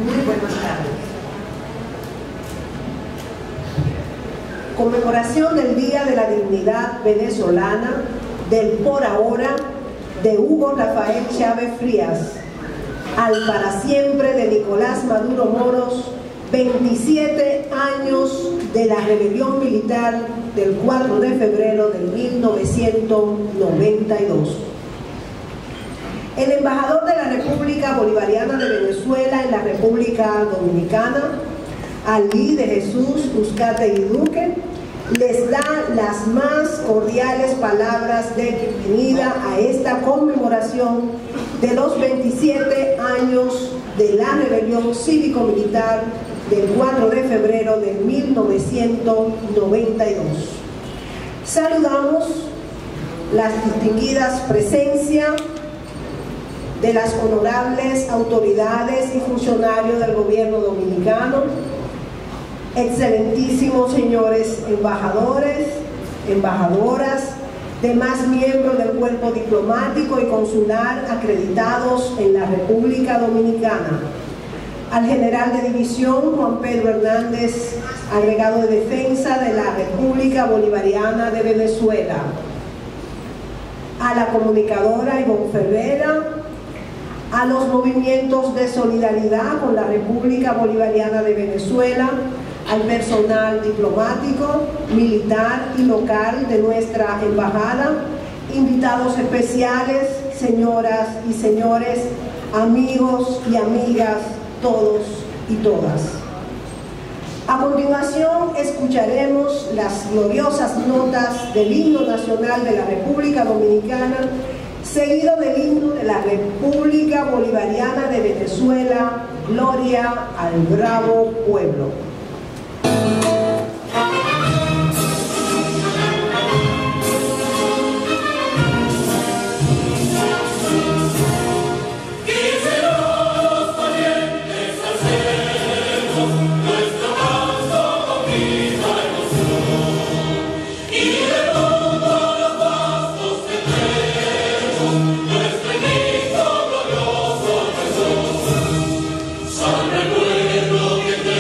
Muy buenas tardes. Conmemoración del Día de la Dignidad Venezolana del por ahora de Hugo Rafael Chávez Frías al para siempre de Nicolás Maduro Moros, 27 años de la rebelión militar del 4 de febrero de 1992. El embajador de la República Bolivariana de Venezuela en la República Dominicana, Alí de Jesús Uzcategui Duque, les da las más cordiales palabras de bienvenida a esta conmemoración de los 27 años de la rebelión cívico-militar del 4 de febrero de 1992. Saludamos las distinguidas presencias de las honorables autoridades y funcionarios del gobierno dominicano, excelentísimos señores embajadores, embajadoras, demás miembros del cuerpo diplomático y consular acreditados en la República Dominicana, al general de división Juan Pedro Hernández, agregado de defensa de la República Bolivariana de Venezuela, a la comunicadora Ivonne Ferreira, a los movimientos de solidaridad con la República Bolivariana de Venezuela, al personal diplomático, militar y local de nuestra embajada, invitados especiales, señoras y señores, amigos y amigas, todos y todas. A continuación escucharemos las gloriosas notas del himno nacional de la República Dominicana, seguido del himno de la República Bolivariana de Venezuela, Gloria al bravo pueblo. San recuerdo que te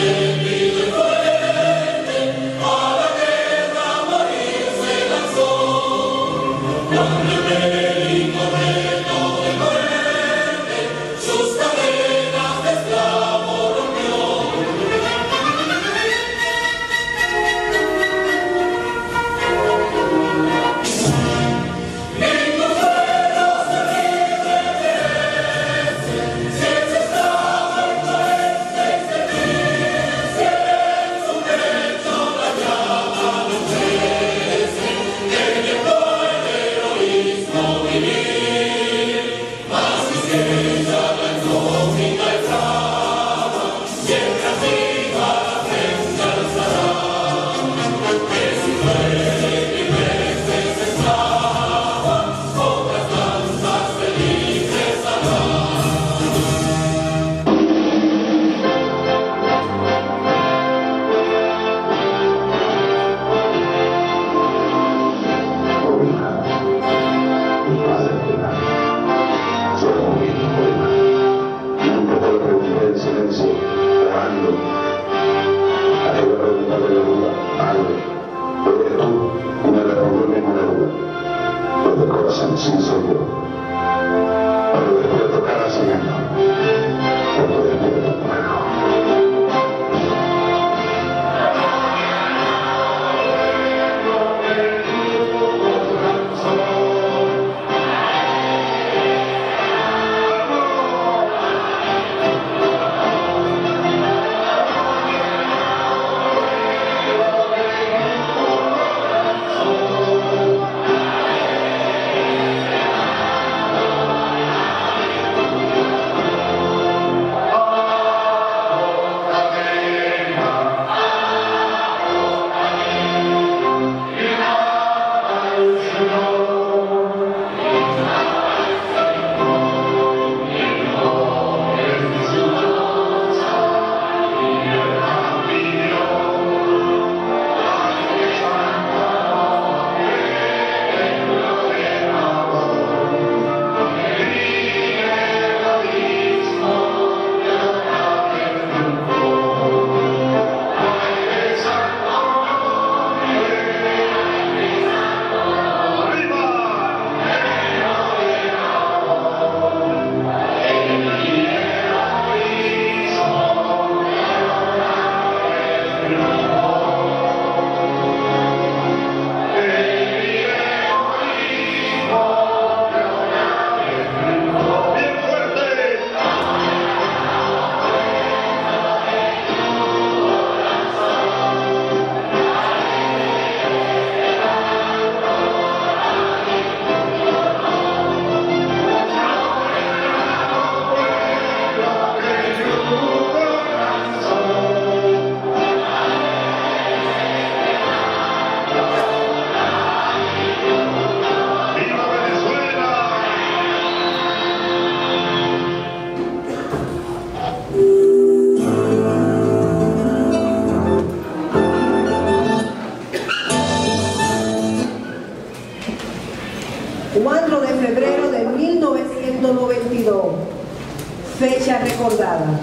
recordada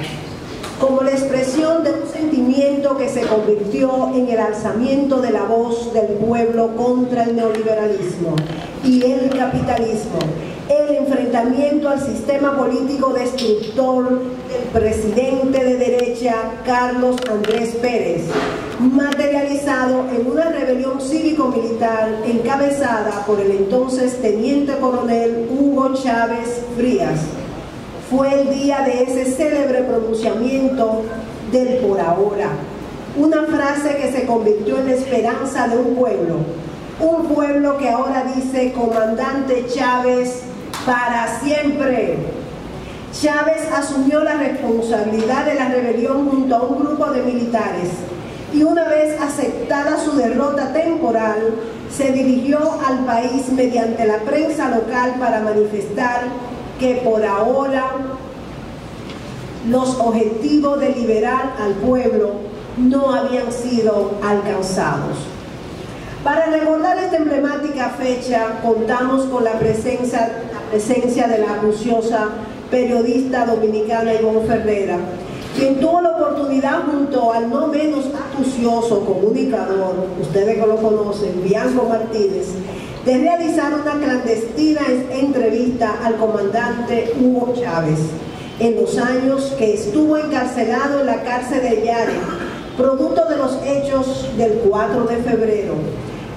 como la expresión de un sentimiento que se convirtió en el alzamiento de la voz del pueblo contra el neoliberalismo y el capitalismo, el enfrentamiento al sistema político destructor del presidente de derecha Carlos Andrés Pérez, materializado en una rebelión cívico-militar encabezada por el entonces teniente coronel Hugo Chávez Frías. Fue el día de ese célebre pronunciamiento del por ahora, una frase que se convirtió en la esperanza de un pueblo que ahora dice: comandante Chávez, para siempre. Chávez asumió la responsabilidad de la rebelión junto a un grupo de militares y una vez aceptada su derrota temporal, se dirigió al país mediante la prensa local para manifestar que por ahora los objetivos de liberar al pueblo no habían sido alcanzados. Para recordar esta emblemática fecha, contamos con la presencia de la acuciosa periodista dominicana Ivonne Ferreira, quien tuvo la oportunidad junto al no menos acucioso comunicador, ustedes que lo conocen, Bianco Martínez, de realizar una clandestina entrevista al comandante Hugo Chávez en los años que estuvo encarcelado en la cárcel de Yare, producto de los hechos del 4 de febrero,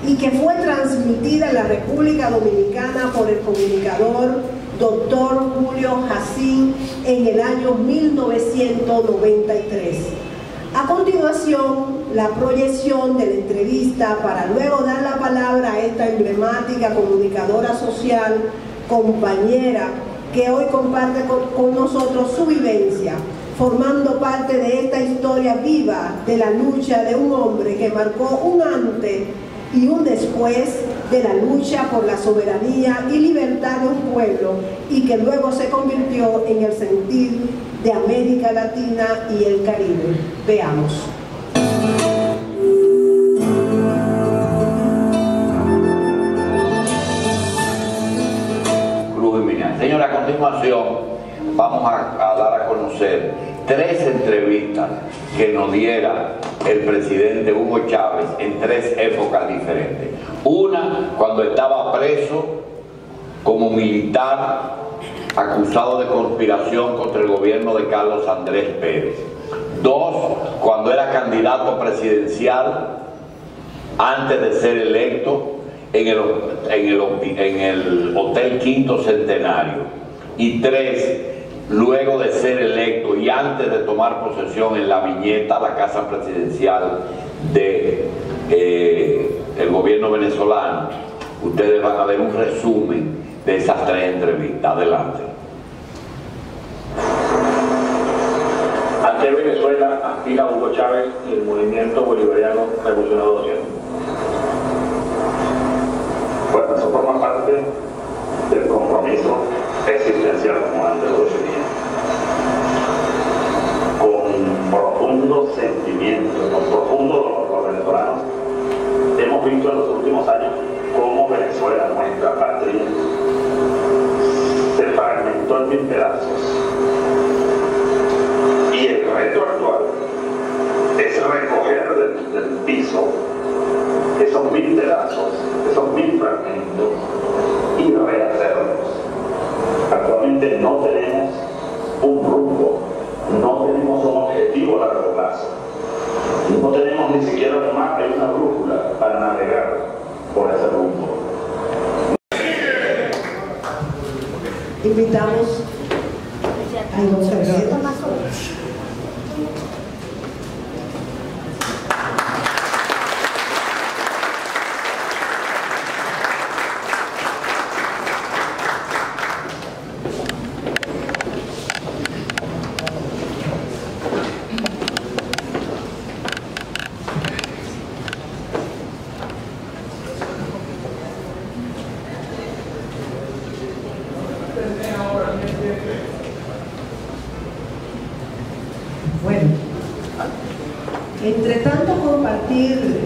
y que fue transmitida en la República Dominicana por el comunicador Dr. Julio Jacín en el año 1993. A continuación, la proyección de la entrevista para luego dar la palabra a esta emblemática comunicadora social, compañera, que hoy comparte con nosotros su vivencia, formando parte de esta historia viva de la lucha de un hombre que marcó un antes y un después de la lucha por la soberanía y libertad de un pueblo y que luego se convirtió en el sentir de América Latina y el Caribe. Veamos. Señora, a continuación vamos a dar a conocer 3 entrevistas que nos diera el presidente Hugo Chávez en 3 épocas diferentes. Una, cuando estaba preso como militar acusado de conspiración contra el gobierno de Carlos Andrés Pérez. 2, cuando era candidato presidencial antes de ser electo en el Hotel Quinto Centenario. Y 3, luego de ser electo y antes de tomar posesión en la Viñeta, la casa presidencial de el gobierno venezolano. Ustedes van a ver un resumen de esas 3 entrevistas. Adelante. Ante Venezuela aspira Hugo Chávez y el movimiento bolivariano revolucionario social. Bueno, eso forma parte del compromiso existencial, como antes lo definía, con profundo sentimiento, con profundo dolor. Los venezolanos hemos visto en los últimos años cómo Venezuela, nuestra patria, se fragmentó en 1000 pedazos. Y el reto actual es recoger del piso esos 1000 pedazos, esos 1000 fragmentos y rehacerlos. Actualmente no tenemos un rumbo, no tenemos un objetivo a largo plazo, no tenemos ni siquiera un mapa y una brújula para navegar por ese rumbo. Invitamos a Ivonne Ferreira. Bueno, entre tanto compartir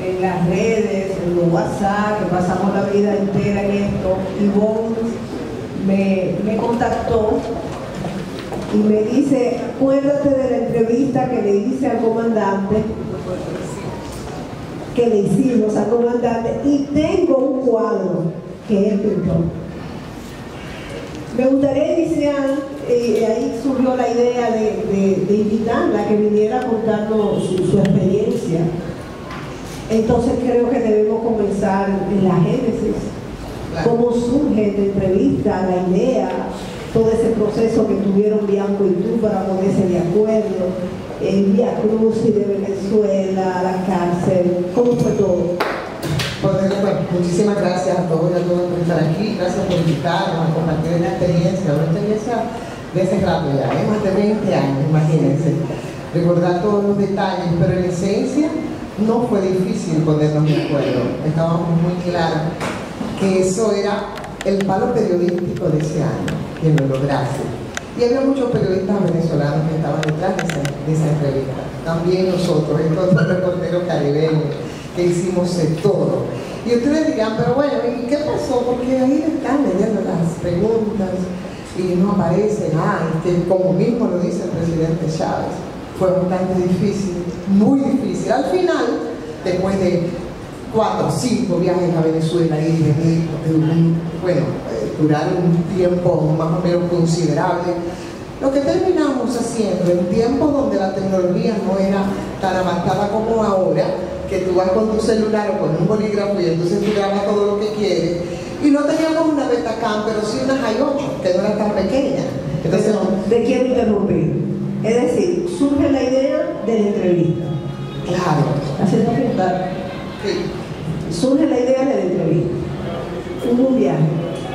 en las redes, en los WhatsApp, que pasamos la vida entera en esto, Ivonne me contactó y me dice, acuérdate de la entrevista que le hice al comandante, que le hicimos al comandante, y tengo un cuadro que él pintó. Me gustaría iniciar, ahí surgió la idea de invitarla a que viniera a contarnos su experiencia. Entonces creo que debemos comenzar en la génesis. ¿Cómo surge la entrevista, la idea, todo ese proceso que tuvieron Bianco y tú para ponerse de acuerdo, el Vía Crucis de Venezuela, la cárcel? ¿Cómo fue todo? Bueno, muchísimas gracias a todos y a todas por estar aquí. Gracias por invitarnos a compartir una experiencia de ese rato ya, más de 20 años, imagínense. Recordar todos los detalles, pero en esencia no fue difícil ponernos de acuerdo. Estábamos muy claros que eso era el palo periodístico de ese año, que lo lograse. Y había muchos periodistas venezolanos que estaban detrás de esa entrevista. También nosotros, estos reporteros caribeños, que hicimos todo. Y ustedes dirán, pero bueno, ¿y qué pasó? Porque ahí están leyendo las preguntas y no aparecen. Que como mismo lo dice el presidente Chávez, fue bastante difícil, muy difícil. Al final, después de 4 o 5 viajes a Venezuela y venir, duraron un tiempo más o menos considerable. Lo que terminamos haciendo en tiempos donde la tecnología no era tan avanzada como ahora, que tú vas con tu celular o con un bolígrafo y entonces tú grabas todo lo que quieres, y no teníamos una Betacam, pero sí una Hi8, que no era tan pequeña. Entonces, ¿de quién interrumpir? Es decir, surge la idea de la entrevista. Claro. Haciendo preguntar. Sí. Surge la idea de la entrevista. Hubo un viaje.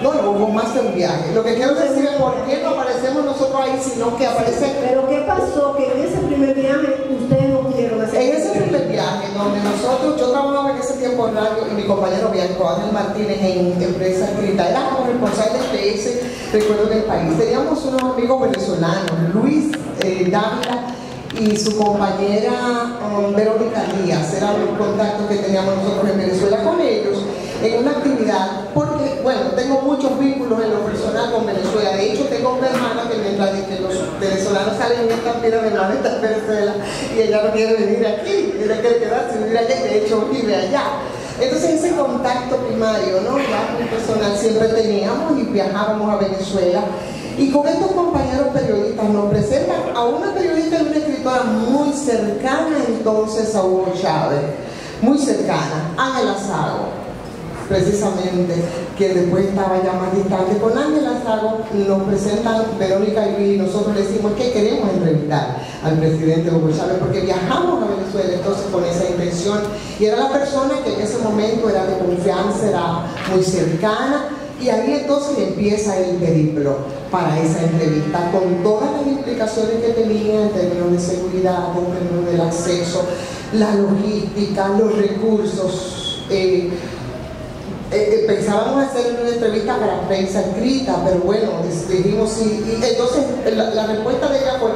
No, hubo más de un viaje. Lo que quiero decir es por qué no aparecemos nosotros ahí, sino que aparece. Pero ¿qué pasó? Que en ese primer viaje ustedes no pudieron hacer. En ese primer viaje, donde nosotros, yo trabajaba en ese tiempo en radio y mi compañero Bianco Ángel Martínez en empresa escrita, éramos responsables de PS, recuerdo del país. Teníamos unos amigos venezolanos, Luis Dávila y su compañera Verónica Díaz, eran los contactos que teníamos nosotros en Venezuela con ellos, en una actividad, porque, bueno, tengo muchos vínculos en lo personal con Venezuela. De hecho, tengo una hermana que mientras que los venezolanos salen en esta piedra, mi hermana está en Venezuela y ella no quiere venir aquí, ella quiere quedarse, vivir allá, y de hecho vive allá. Entonces ese contacto primario, ¿no?, ya muy personal siempre teníamos y viajábamos a Venezuela. Y con estos compañeros periodistas nos presentan a una periodista y una escritora muy cercana entonces a Hugo Chávez, muy cercana, Ángela Zago, precisamente, que después estaba ya más distante. Con Ángela Zago nos presentan Verónica y Luis, y nosotros le decimos que queremos entrevistar al presidente Hugo Chávez porque viajamos a Venezuela entonces con esa intención, y era la persona que en ese momento era de confianza, era muy cercana. Y ahí entonces empieza el periplo para esa entrevista, con todas las implicaciones que tenía en términos de seguridad, en términos del acceso, la logística, los recursos. Pensábamos hacer una entrevista para prensa escrita, pero bueno, dijimos sí. Y entonces la respuesta de ella fue: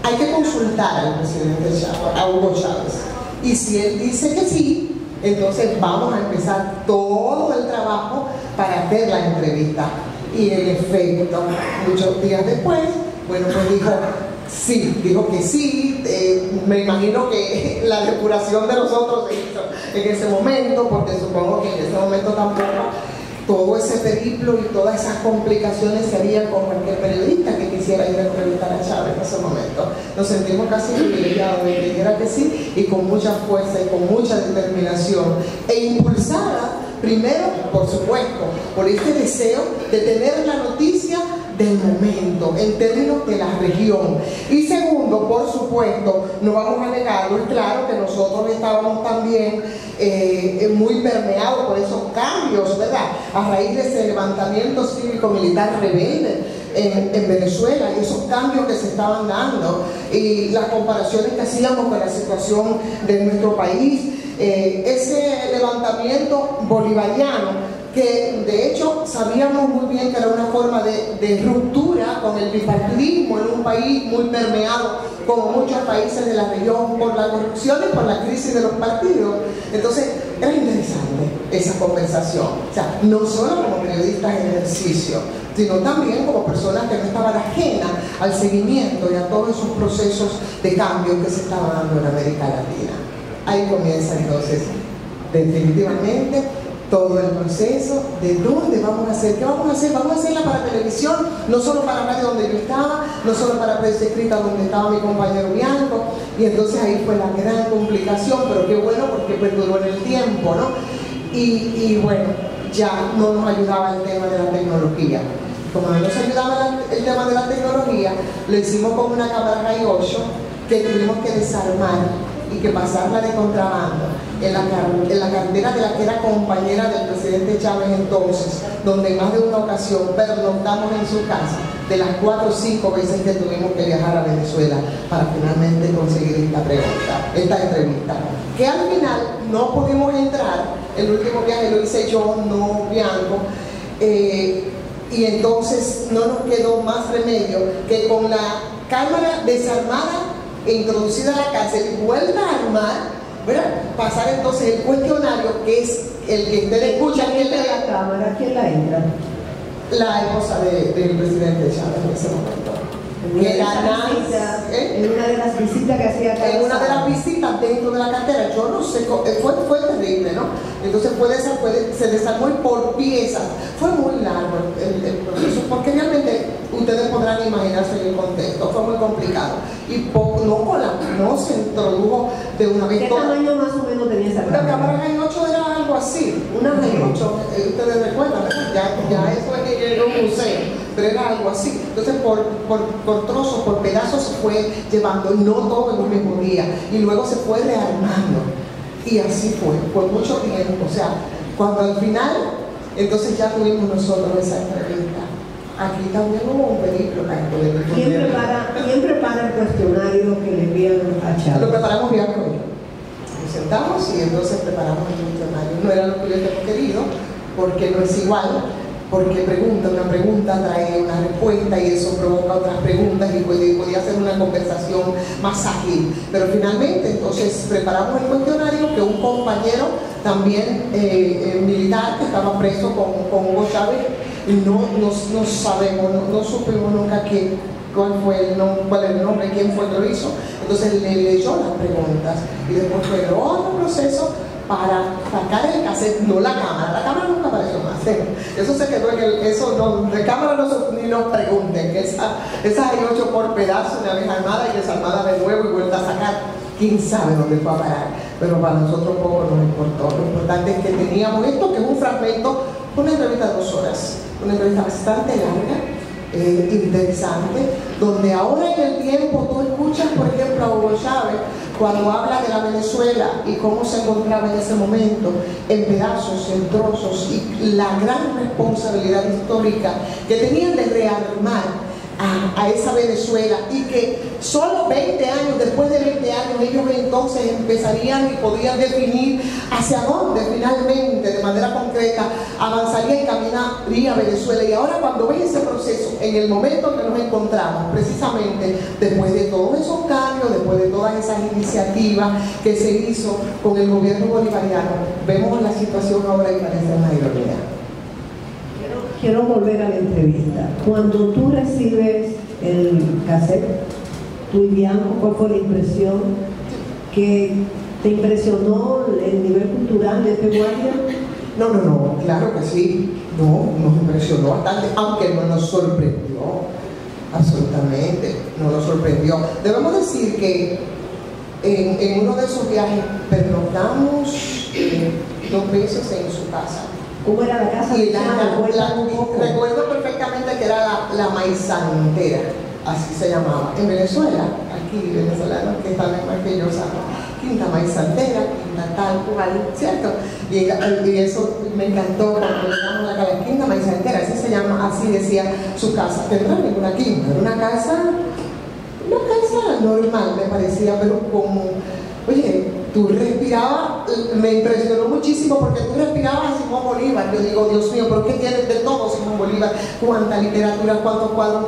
hay que consultar al presidente Chávez, a Hugo Chávez. Y si él dice que sí, entonces vamos a empezar todo el trabajo para hacer la entrevista. Y en efecto, muchos días después, bueno, pues dijo que sí. Me imagino que la depuración de nosotros se hizo en ese momento, porque supongo que en ese momento tampoco todo ese periplo y todas esas complicaciones se harían con cualquier periodista que quisiera ir a entrevistar a Chávez en ese momento. Nos sentimos casi privilegiados de que dijera que sí, y con mucha fuerza y con mucha determinación, e impulsada primero, por supuesto, por este deseo de tener la noticia del momento en términos de la región, y segundo, por supuesto, no vamos a negarlo, es claro que nosotros estábamos también muy permeados por esos cambios, ¿verdad?, a raíz de ese levantamiento cívico-militar rebelde en Venezuela, y esos cambios que se estaban dando y las comparaciones que hacíamos con la situación de nuestro país, ese levantamiento bolivariano, que de hecho sabíamos muy bien que era una forma de ruptura con el bipartidismo en un país muy permeado, como muchos países de la región, por la corrupción y por la crisis de los partidos. Entonces era interesante esa conversación, o sea, no solo como periodistas en ejercicio, sino también como personas que no estaban ajenas al seguimiento y a todos esos procesos de cambio que se estaban dando en América Latina. Ahí comienza entonces definitivamente todo el proceso de dónde vamos a hacer, qué vamos a hacer. Vamos a hacerla para televisión, no solo para radio donde yo estaba, no solo para prensa escrita donde estaba mi compañero Bianco, y entonces ahí fue la gran complicación, pero qué bueno porque perduró en el tiempo, ¿no? Y bueno, ya no nos ayudaba el tema de la tecnología. Como no nos ayudaba el tema de la tecnología, lo hicimos con una cámara Ray 8 que tuvimos que desarmar y que pasarla de contrabando en la cartera de la que era compañera del presidente Chávez entonces, donde en más de una ocasión pernoctamos en su casa, de las 4 o 5 veces que tuvimos que viajar a Venezuela para finalmente conseguir esta entrevista, que al final no pudimos entrar. El último viaje lo hice yo, no Bianco, y entonces no nos quedó más remedio que con la cámara desarmada e introducida a la cárcel y vuelta a armar, ¿verdad? Pasar entonces el cuestionario, que es el que usted escucha. ¿Quién entra la cámara? ¿Quién la entra? La esposa del presidente Chávez en ese momento. En una de las visitas que hacía acá. En una de las visitas dentro de la cartera, yo no sé, fue terrible, ¿no? Entonces se desarmó por piezas. Fue muy largo el proceso, porque realmente ustedes podrán imaginarse el contexto, fue muy complicado. Y no se introdujo de una vez. ¿Qué tamaño más o menos tenía esa cámara? La cámara Ray 8 era algo así, una Ray 8, ustedes recuerdan, ya eso es que yo no usé, pero era algo así. Entonces por trozos, por pedazos se fue llevando, no todo en un mismo día, y luego se fue rearmando, y así fue, por mucho tiempo. O sea, cuando al final, entonces ya tuvimos nosotros esa entrevista. Aquí también hubo un peligro. ¿Quién prepara el cuestionario que le envían a Chávez? Lo preparamos bien con ellos. Nos sentamos y entonces preparamos el cuestionario. No era lo que hubiésemos querido, porque no es igual, porque una pregunta trae una respuesta y eso provoca otras preguntas y podía ser una conversación más ágil. Pero finalmente entonces preparamos el cuestionario que un compañero también militar que estaba preso con Hugo Chávez, no sabemos, no supimos nunca cuál es el nombre, quién fue el que lo hizo. Entonces le leyó las preguntas y después fue otro proceso para sacar el cassette, no la cámara nunca apareció más. Eso se quedó de cámara ni nos pregunten, que esa hay 8 por pedazos, una vez armada y desarmada de nuevo y vuelta a sacar. Quién sabe dónde fue a parar, pero para nosotros poco nos importó. Lo importante es que teníamos esto, que es un fragmento, una entrevista de 2 horas, una entrevista bastante larga, interesante, donde ahora en el tiempo tú escuchas, por ejemplo, a Hugo Chávez cuando habla de la Venezuela y cómo se encontraba en ese momento, en pedazos, en trozos, y la gran responsabilidad histórica que tenían de rearmar a esa Venezuela, y que solo 20 años, después de 20 años, ellos entonces empezarían y podían definir hacia dónde finalmente, de manera concreta, avanzaría y caminaría Venezuela. Y ahora cuando ves ese proceso, en el momento en que nos encontramos, precisamente después de todos esos cambios, después de todas esas iniciativas que se hizo con el gobierno bolivariano, vemos la situación ahora y parece una ironía. Quiero volver a la entrevista. Cuando tú recibes el cassette, tú y Bianco, ¿cuál fue la impresión? ¿Que te impresionó el nivel cultural de este guardia? No, claro que sí. No, nos impresionó bastante, aunque no nos sorprendió. Absolutamente, no nos sorprendió. Debemos decir que en uno de esos viajes pernoctamos 2 veces en su casa. ¿Cómo era la casa? Y recuerdo perfectamente que era la maizantera, así se llamaba. En Venezuela, aquí venezolanos que están más que yo saben, Quinta Maizantera, Quinta tal cual, ¿cierto? Y eso me encantó cuando llegamos a la Quinta Maizantera, así se llama, así decía su casa. Pero no era ninguna quinta, era una casa normal, me parecía, pero como, oye, tú respirabas, me impresionó muchísimo porque tú respirabas a Simón Bolívar. Yo digo, Dios mío, ¿por qué tienes de todo Simón Bolívar? Cuánta literatura, cuántos cuadros.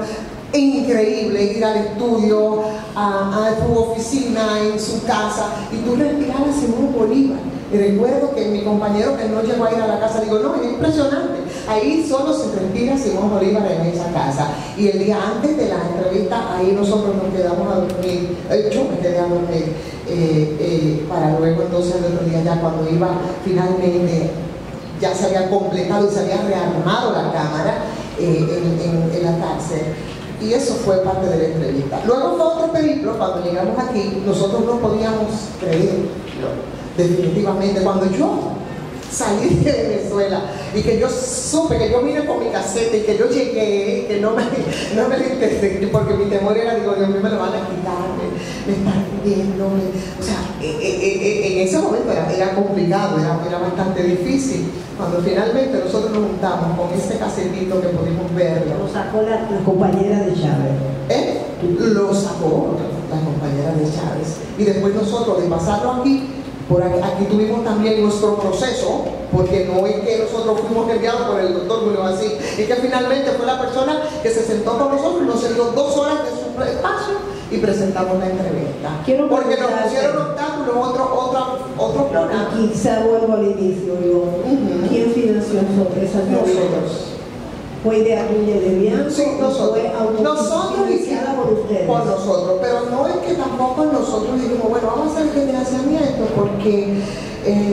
Increíble ir al estudio, a tu oficina, en su casa, y tú respirabas Simón Bolívar. Y recuerdo que mi compañero que no llegó a ir a la casa, digo, no, es impresionante, ahí solo se respira Simón Bolívar en esa casa. Y el día antes de la entrevista, ahí nosotros nos quedamos a dormir, yo me quedé a dormir, para luego entonces el otro día ya cuando iba finalmente, ya se había completado y se había rearmado la cámara en la cárcel. Y eso fue parte de la entrevista. Luego fue otro periplo, cuando llegamos aquí, nosotros no podíamos creerlo. Definitivamente, cuando yo salí de Venezuela y que yo supe, que yo vine con mi caseta y que yo llegué, que no me interesé, porque mi temor era, digo, Dios mío, me lo van a quitar, me están viendo, o sea, en ese momento era complicado, era bastante difícil. Cuando finalmente nosotros nos juntamos con ese casetito que pudimos verlo. Lo sacó la compañera de Chávez. Lo sacó la compañera de Chávez. Y después nosotros, de pasarlo aquí, por aquí tuvimos también nuestro proceso, porque no es que nosotros fuimos enviados por el doctor Julio así, es que finalmente fue la persona que se sentó con nosotros, nos dio 2 horas de su espacio y presentamos la entrevista. Porque nos pusieron obstáculos, otro programa. Y quizá vuelvo al inicio, ¿quién financió esa entrevista? Nosotros. ¿Fue idea tuya de Bianco? Sí, nosotros. Nosotros iniciada por ustedes. Por nosotros, pero no es que tampoco nosotros dijimos, bueno, vamos a hacer el financiamiento porque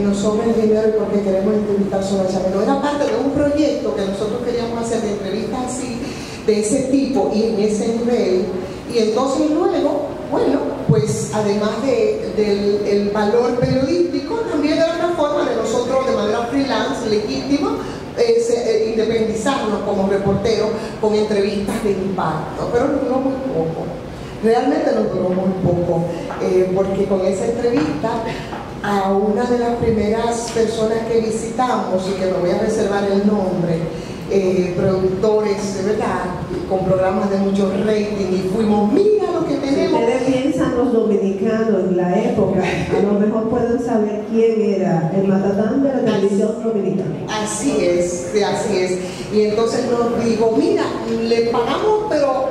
nos sobra el dinero y porque queremos entrevistar sobre Chávez. No, era parte de un proyecto que nosotros queríamos hacer de entrevistas así, de ese tipo y en ese nivel. Y entonces luego, bueno, pues además del valor periodístico, también era una forma de nosotros de manera freelance, legítima, independizarnos como reporteros con entrevistas de impacto, pero nos duró muy poco, realmente nos duró muy poco, porque con esa entrevista a una de las primeras personas que visitamos, y que me voy a reservar el nombre, productores, de verdad, con programas de mucho rating, y fuimos, mira lo que tenemos. Ustedes piensan los dominicanos en la época, a lo mejor pueden saber quién era el matatán de la televisión dominicana. Así es. Y entonces nos digo, mira, le pagamos, pero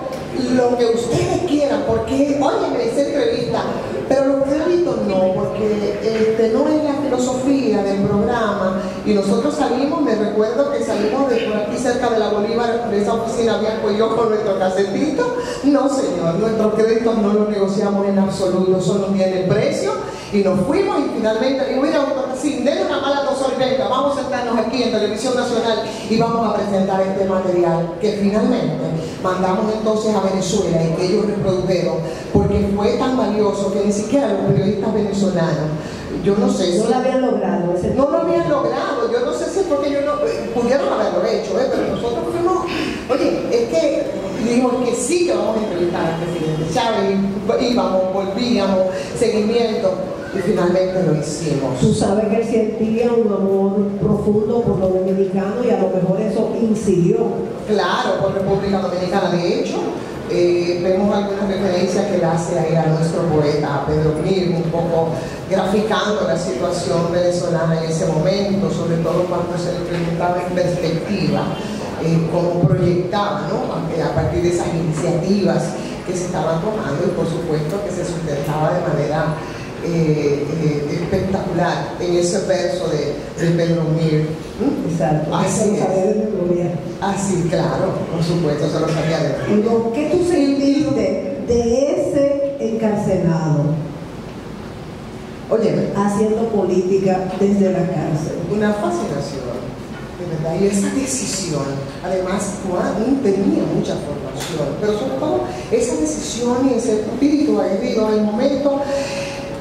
lo que ustedes quieran, porque, oye, esa entrevista, pero los créditos no, porque no es la filosofía del programa. Y nosotros salimos, me recuerdo que salimos de por aquí cerca de la Bolívar, de esa oficina Bianco y yo con nuestro casetito. No, señor, nuestros créditos no los negociamos en absoluto, solo tiene precio. Y nos fuimos y finalmente digo, mira, sin denle una mala venga, vamos a sentarnos aquí en Televisión Nacional y vamos a presentar este material que finalmente mandamos entonces a Venezuela y que ellos reprodujeron, porque fue tan valioso que ni siquiera los periodistas venezolanos, yo no sé si... No lo habían logrado. No lo habían logrado, yo no sé si es porque ellos no pudieron haberlo hecho, pero nosotros fuimos, oye, es que dijimos que sí que vamos a entrevistar al presidente Chávez, íbamos, volvíamos, seguimiento. Y finalmente lo hicimos. Tú sabes que él sentía un amor profundo por lo dominicano y a lo mejor eso incidió. Claro, por República Dominicana. De hecho, vemos algunas referencias que él hace ahí a nuestro poeta, a Pedro Mir, un poco graficando la situación venezolana en ese momento, sobre todo cuando se le preguntaba en perspectiva cómo proyectaba, ¿no? A partir de esas iniciativas que se estaban tomando y por supuesto que se sustentaba de manera espectacular en ese verso de Pedro Mir. Exacto. Así es. Así, claro, por supuesto, se lo sabía de memoria. ¿Qué tú sentiste de ese encarcelado? Oye, haciendo política desde la cárcel. Una fascinación, de verdad, y esa decisión, además, Juan tenía mucha formación, pero sobre todo esa decisión y ese espíritu aguerrido en el momento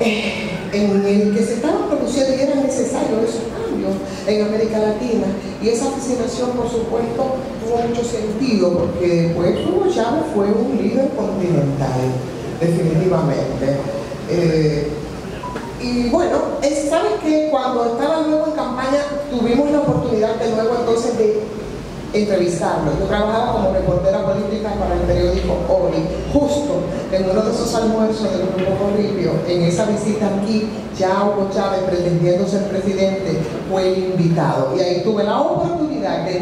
en el que se estaban produciendo y era necesario esos cambios en América Latina, y esa fascinación, por supuesto, tuvo mucho sentido porque pues Hugo Chávez fue un líder continental, definitivamente. Y bueno, ¿sabes qué? Cuando estaba luego en campaña tuvimos la oportunidad de luego entonces de entrevistarlo. Yo trabajaba como reportera política para el periódico Hoy, justo en uno de esos almuerzos del Grupo Corripio, en esa visita aquí, ya Hugo Chávez, pretendiendo ser presidente, fue invitado. Y ahí tuve la oportunidad de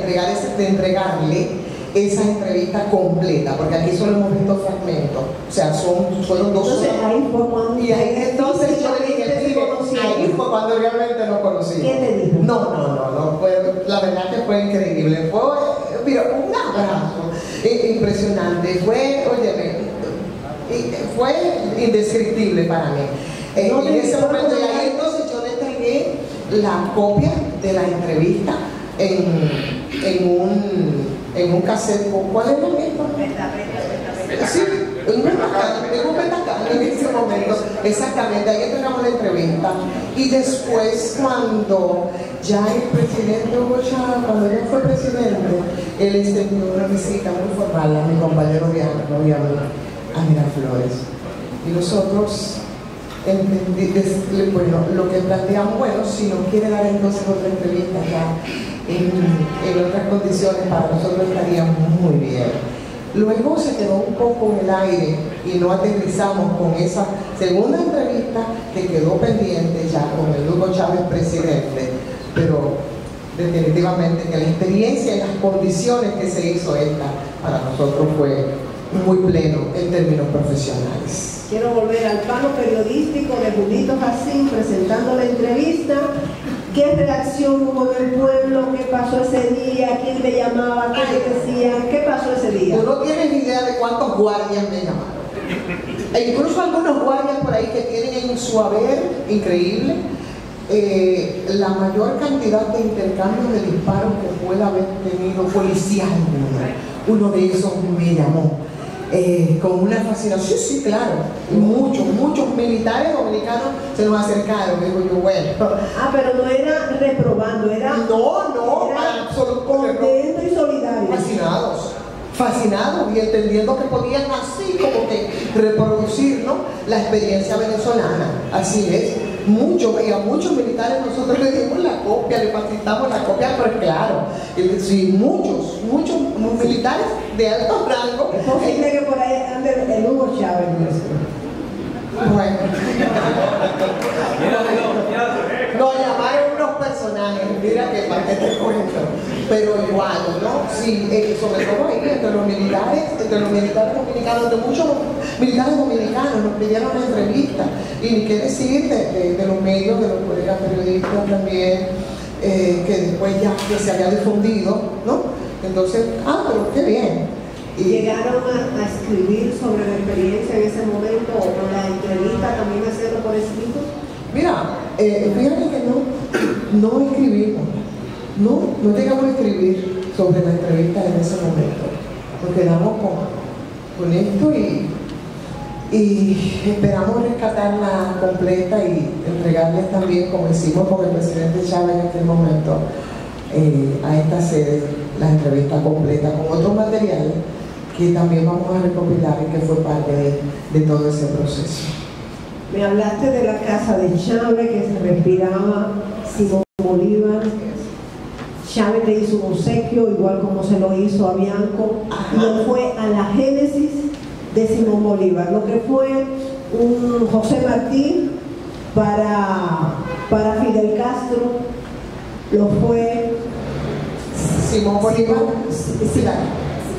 entregarle esa entrevista completa, porque aquí solo hemos visto fragmentos, o sea, fueron 2 horas. Ahí fue cuando Y ahí entonces yo le dije, ahí fue cuando realmente nos conocimos. ¿Qué te dijo? No, la verdad que fue increíble, mira, un abrazo impresionante, fue indescriptible para mí. En ese momento, y ahí entonces yo le entregué la copia de la entrevista en un cassette. ¿Cuál era esto? Sí, en un Betacam en ese momento, exactamente, ahí entregamos la entrevista. Y después, cuando ya el presidente Hugo Chávez, cuando él fue presidente, él extendió una visita muy formal a mi compañero a Miraflores. Y nosotros lo que planteamos, bueno, si nos quiere dar entonces otra entrevista ya en otras condiciones, para nosotros estaría muy bien. Luego se quedó un poco en el aire y no aterrizamos con esa segunda entrevista que quedó pendiente ya con el Hugo Chávez presidente, pero definitivamente que la experiencia y las condiciones que se hizo esta para nosotros fue muy pleno en términos profesionales. Quiero volver al plano periodístico de Julito Jacín presentando la entrevista. ¿Qué reacción hubo del pueblo? ¿Qué pasó ese día? ¿Quién le llamaba? ¿Qué le decían? ¿Ququé pasó ese día? Tú no tienes idea de cuántos guardias me llamaron. E incluso algunos guardias por ahí que tienen en su haber, increíble, la mayor cantidad de intercambios de disparos que pueda haber tenido policial. Uno de esos me llamó. Con una fascinación, sí, claro, muchos militares dominicanos se nos acercaron, digo yo, bueno. Pero no era reprobando, era contento y solidario. Fascinados y entendiendo que podían así como que reproducir, ¿no?, la experiencia venezolana. Así es, y a muchos militares nosotros le dimos la copia, le facilitamos la copia, pero claro, sí, muchos militares de alto rango. Es posible que por ahí ande el Hugo Chávez nuestro. Bueno, nos llamaron unos personajes, mira que para qué te cuento, pero igual, ¿no? Sí, sobre todo ahí, entre los militares dominicanos, de muchos militares dominicanos nos pidieron una entrevista, y ni qué decir de los medios, de los colegas periodistas también, que después ya que se había difundido, ¿no? Entonces, pero qué bien. ¿Llegaron a escribir sobre la experiencia en ese momento o con la entrevista también hacerlo por escrito? Mira, fíjate que no escribimos, no llegamos a escribir sobre la entrevista en ese momento. Nos quedamos con esto y esperamos rescatarla completa y entregarles también, como hicimos con el presidente Chávez en aquel momento, a esta sede la entrevista completa con otro material que también vamos a recopilar y que fue parte de todo ese proceso. Me hablaste de la casa de Chávez, que se respiraba Simón Bolívar. Chávez le hizo un obsequio, igual como se lo hizo a Bianco, y él fue a la génesis de Simón Bolívar, lo que fue un José Martí para Fidel Castro, lo fue Simón Bolívar,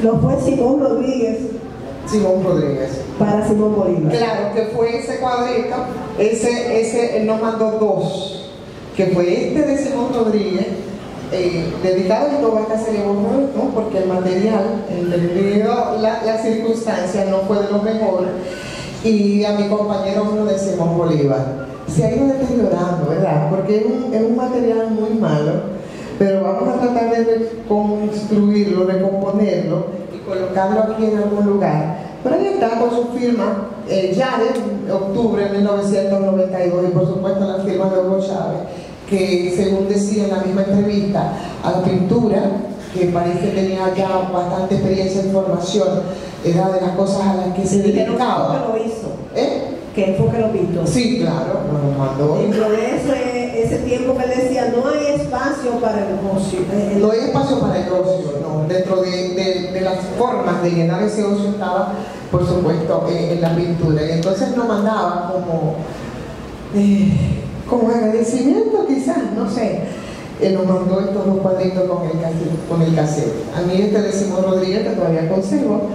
lo fue Simón Rodríguez para Simón Bolívar. Claro, que fue ese cuadrito, ese él nos mandó 2, que fue este de Simón Rodríguez, dedicado a toda esta ceremonia, ¿no?, porque el material, debido la circunstancia, no fue de los mejores, y a mi compañero uno de Simón Bolívar. Se ha ido deteriorando, ¿verdad?, porque es un material muy malo, pero vamos a tratar de reconstruirlo, recomponerlo y colocarlo aquí en algún lugar. Pero ahí está con su firma, ya en octubre de 1992, y por supuesto la firma de Hugo Chávez, que según decía en la misma entrevista, a la pintura, que parece que tenía ya bastante experiencia en formación, era de las cosas a las que se dedicaba. ¿Qué lo hizo? ¿Qué fue que lo pintó? Sí, claro, nos mandó. Dentro de ese tiempo que él decía, no hay espacio para el ocio. No hay espacio para el ocio, no. Dentro de las formas de llenar ese ocio estaba, por supuesto, en la pintura. Y entonces nos mandaba como agradecimiento, quizás, no sé, nos mandó estos dos cuadritos con el cassette. A mí este de Simón Rodríguez, que todavía conservo,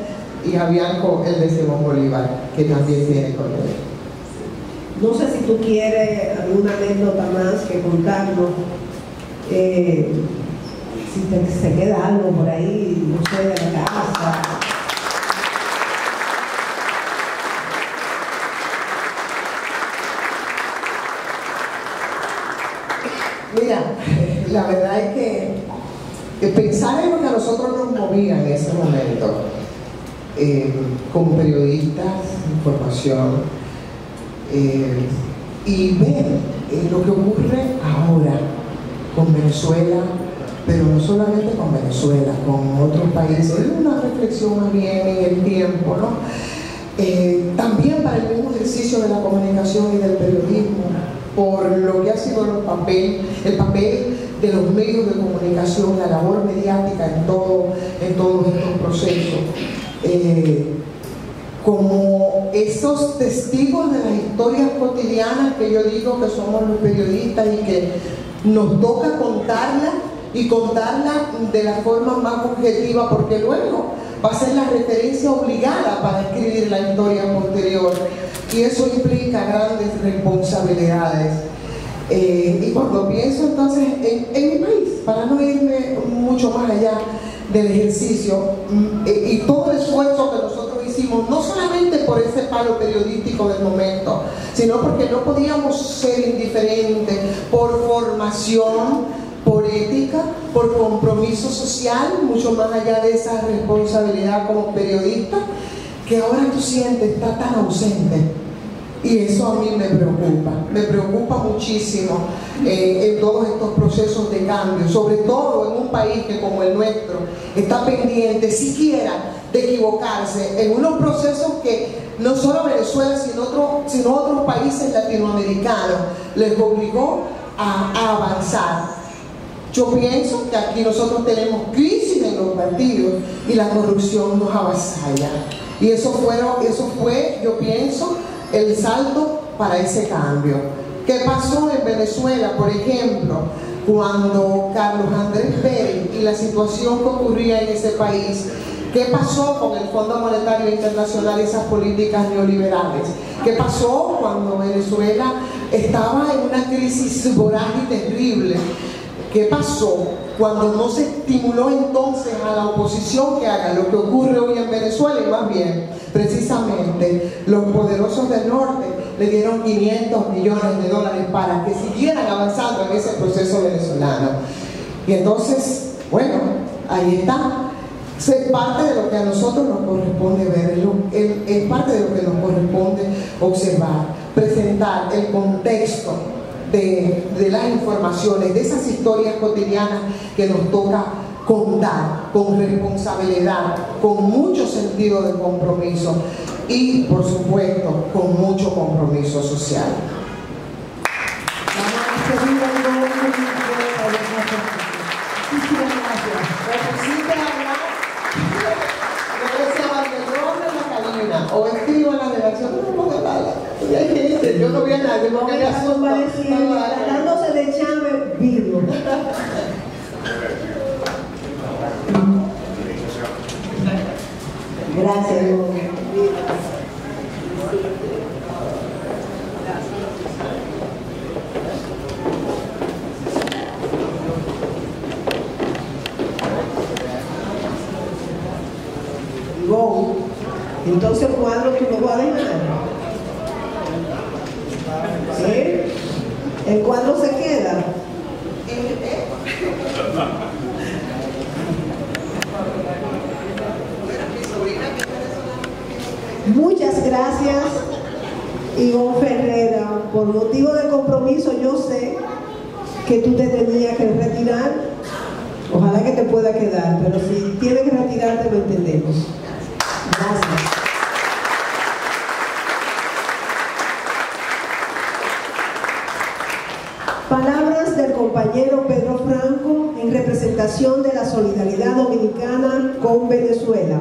y a Bianco el de Simón Bolívar, que también tiene con él. No sé si tú quieres alguna anécdota más que contarnos. Si se queda algo por ahí, no sé, de la casa. Mira, la verdad es que pensar en lo que a nosotros nos movía en ese momento, como periodistas, información, y ver lo que ocurre ahora con Venezuela, pero no solamente con Venezuela, con otros países, es una reflexión más bien en el tiempo, ¿no? También para el mismo ejercicio de la comunicación y del periodismo, por lo que ha sido el papel de los medios de comunicación, la labor mediática en todos estos procesos. Como esos testigos de las historias cotidianas que yo digo que somos los periodistas y que nos toca contarla y contarla de la forma más objetiva, porque luego va a ser la referencia obligada para escribir la historia posterior, y eso implica grandes responsabilidades. Y cuando pienso entonces en mi país, para no irme mucho más allá del ejercicio, y todo el esfuerzo que nosotros hicimos, no solamente por ese palo periodístico del momento, sino porque no podíamos ser indiferentes por formación, por ética, por compromiso social, mucho más allá de esa responsabilidad como periodista, que ahora tú sientes está tan ausente. Y eso a mí me preocupa muchísimo en todos estos procesos de cambio, sobre todo en un país que como el nuestro está pendiente siquiera de equivocarse en unos procesos que no solo Venezuela sino otros países latinoamericanos les obligó a avanzar. Yo pienso que aquí nosotros tenemos crisis en los partidos y la corrupción nos avasalla, y eso fue, yo pienso, el salto para ese cambio. ¿Qué pasó en Venezuela, por ejemplo, cuando Carlos Andrés Pérez y la situación que ocurría en ese país? ¿Qué pasó con el Fondo Monetario Internacional y esas políticas neoliberales? ¿Qué pasó cuando Venezuela estaba en una crisis vorágine terrible? ¿Qué pasó cuando no se estimuló entonces a la oposición que haga lo que ocurre hoy en Venezuela? Y más bien, precisamente, los poderosos del norte le dieron 500 millones de dólares para que siguieran avanzando en ese proceso venezolano. Y entonces, bueno, ahí está. Es parte de lo que a nosotros nos corresponde ver, es parte de lo que nos corresponde observar, presentar el contexto de las informaciones, de esas historias cotidianas que nos toca contar con responsabilidad, con mucho sentido de compromiso y, por supuesto, con mucho compromiso social. O escribo en la redacción, no ponga nada. Y hay gente, yo no vi a nadie, no me asusta. Tratándose de Chávez vivo. Gracias, Ivonne. Entonces el cuadro tú lo vas a dejar. ¿Sí? El cuadro se queda. Muchas gracias, Ivonne Ferreira. Por motivo de compromiso, yo sé que tú te tenías que retirar. Ojalá que te pueda quedar, pero si tienes que retirarte, lo entendemos. Gracias. Palabras del compañero Pedro Franco en representación de la solidaridad dominicana con Venezuela.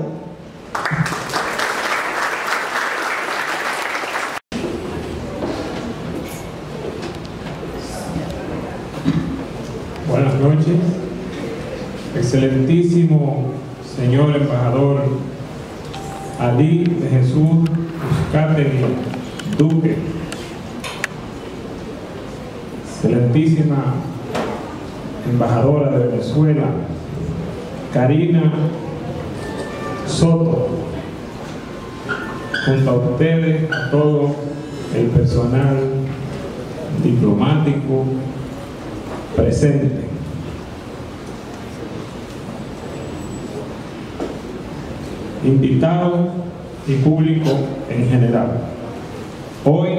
Buenas Buenas noches, excelentísimo señor embajador Ali de Jesús Uzcategui Duque, excelentísima embajadora de Venezuela Karina Soto, junto a ustedes, a todo el personal diplomático presente. Invitados y público en general. Hoy,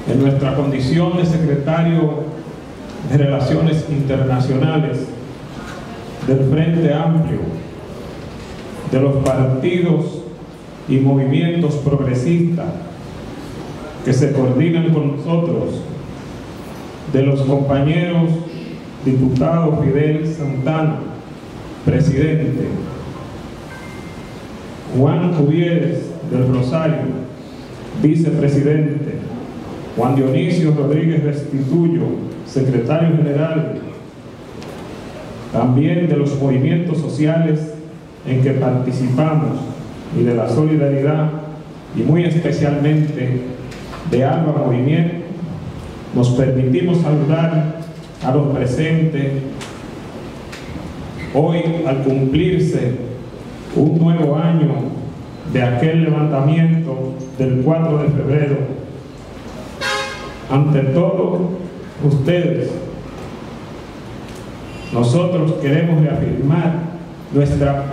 en nuestra condición de secretario de Relaciones Internacionales del Frente Amplio, de los partidos y movimientos progresistas que se coordinan con nosotros, de los compañeros diputados Fidel Santana, presidente, Juan Uvieres del Rosario, vicepresidente, Juan Dionisio Rodríguez Restituyo, secretario general, también de los movimientos sociales en que participamos y de la solidaridad, y muy especialmente de ALBA Movimiento, nos permitimos saludar a los presentes hoy al cumplirse un nuevo año de aquel levantamiento del 4 de febrero. Ante todo, ustedes, nosotros queremos reafirmar nuestra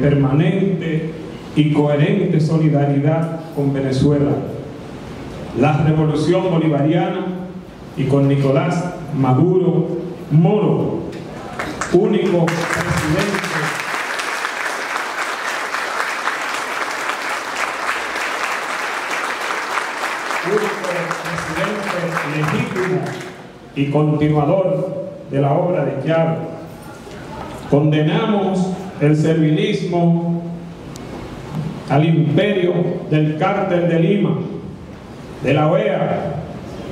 permanente y coherente solidaridad con Venezuela, la revolución bolivariana y con Nicolás Maduro Moro, único presidente legítimo y continuador de la obra de Chávez. Condenamos el servilismo al imperio del Cártel de Lima, de la OEA,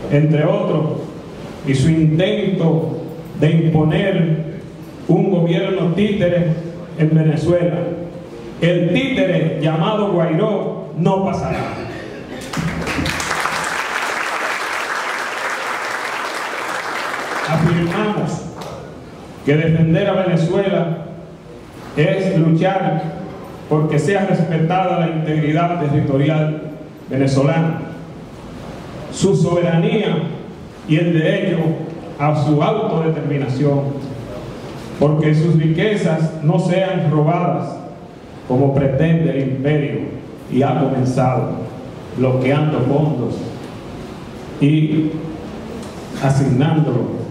entre otros, y su intento de imponer un gobierno títere en Venezuela. El títere llamado Guaidó no pasará. Afirmamos que defender a Venezuela es luchar porque sea respetada la integridad territorial venezolana, su soberanía y el derecho a su autodeterminación, porque sus riquezas no sean robadas como pretende el imperio y ha comenzado bloqueando fondos y asignándolo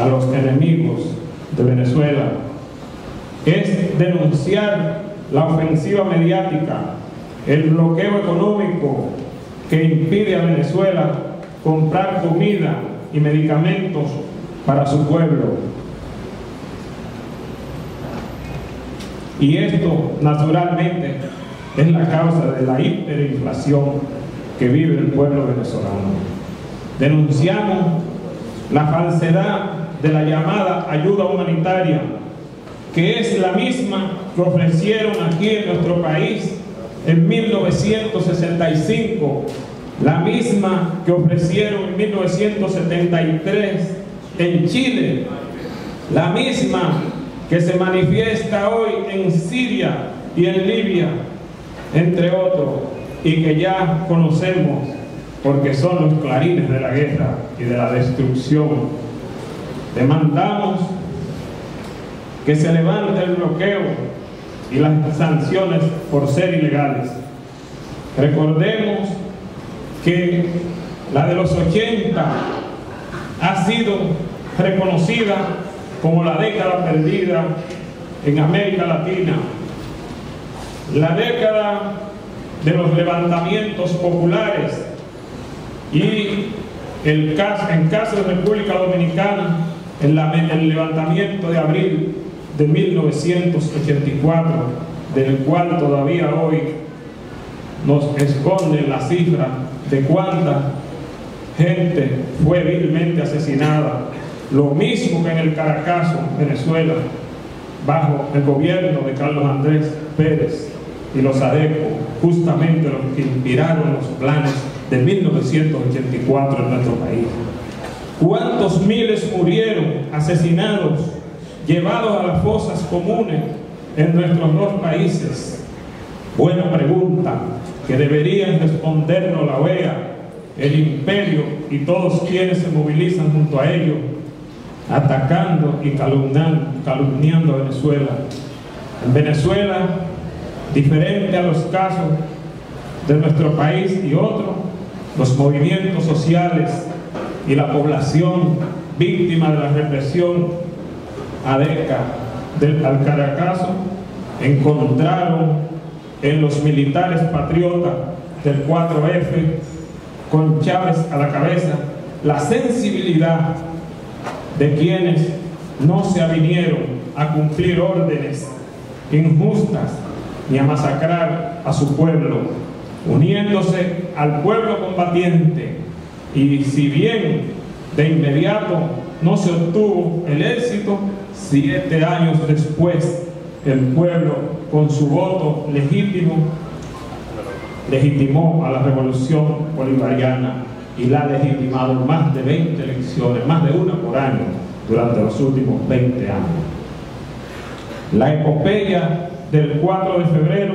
a los enemigos de Venezuela. Es denunciar la ofensiva mediática, el bloqueo económico que impide a Venezuela comprar comida y medicamentos para su pueblo. Y esto, naturalmente, es la causa de la hiperinflación que vive el pueblo venezolano. Denunciamos la falsedad de la llamada ayuda humanitaria, que es la misma que ofrecieron aquí en nuestro país en 1965, la misma que ofrecieron en 1973 en Chile, la misma que se manifiesta hoy en Siria y en Libia, entre otros, y que ya conocemos porque son los clarines de la guerra y de la destrucción. Demandamos que se levante el bloqueo y las sanciones por ser ilegales. Recordemos que la de los 80 ha sido reconocida como la década perdida en América Latina, la década de los levantamientos populares, y en caso de República Dominicana, el levantamiento de abril de 1984, del cual todavía hoy nos esconden la cifra de cuánta gente fue vilmente asesinada, lo mismo que en el Caracazo, Venezuela, bajo el gobierno de Carlos Andrés Pérez y los ADECO, justamente los que inspiraron los planes de 1984 en nuestro país. ¿Cuántos miles murieron asesinados, llevados a las fosas comunes en nuestros dos países? Buena pregunta que deberían respondernos la OEA, el imperio y todos quienes se movilizan junto a ellos, atacando y calumniando a Venezuela. En Venezuela, diferente a los casos de nuestro país y otros, los movimientos sociales y la población víctima de la represión ADECA al Caracazo encontraron en los militares patriotas del 4F, con Chávez a la cabeza, la sensibilidad de quienes no se avinieron a cumplir órdenes injustas ni a masacrar a su pueblo, uniéndose al pueblo combatiente. Y si bien de inmediato no se obtuvo el éxito, 7 años después el pueblo con su voto legítimo legitimó a la revolución bolivariana y la ha legitimado más de 20 elecciones, más de una por año durante los últimos 20 años. La epopeya del 4 de febrero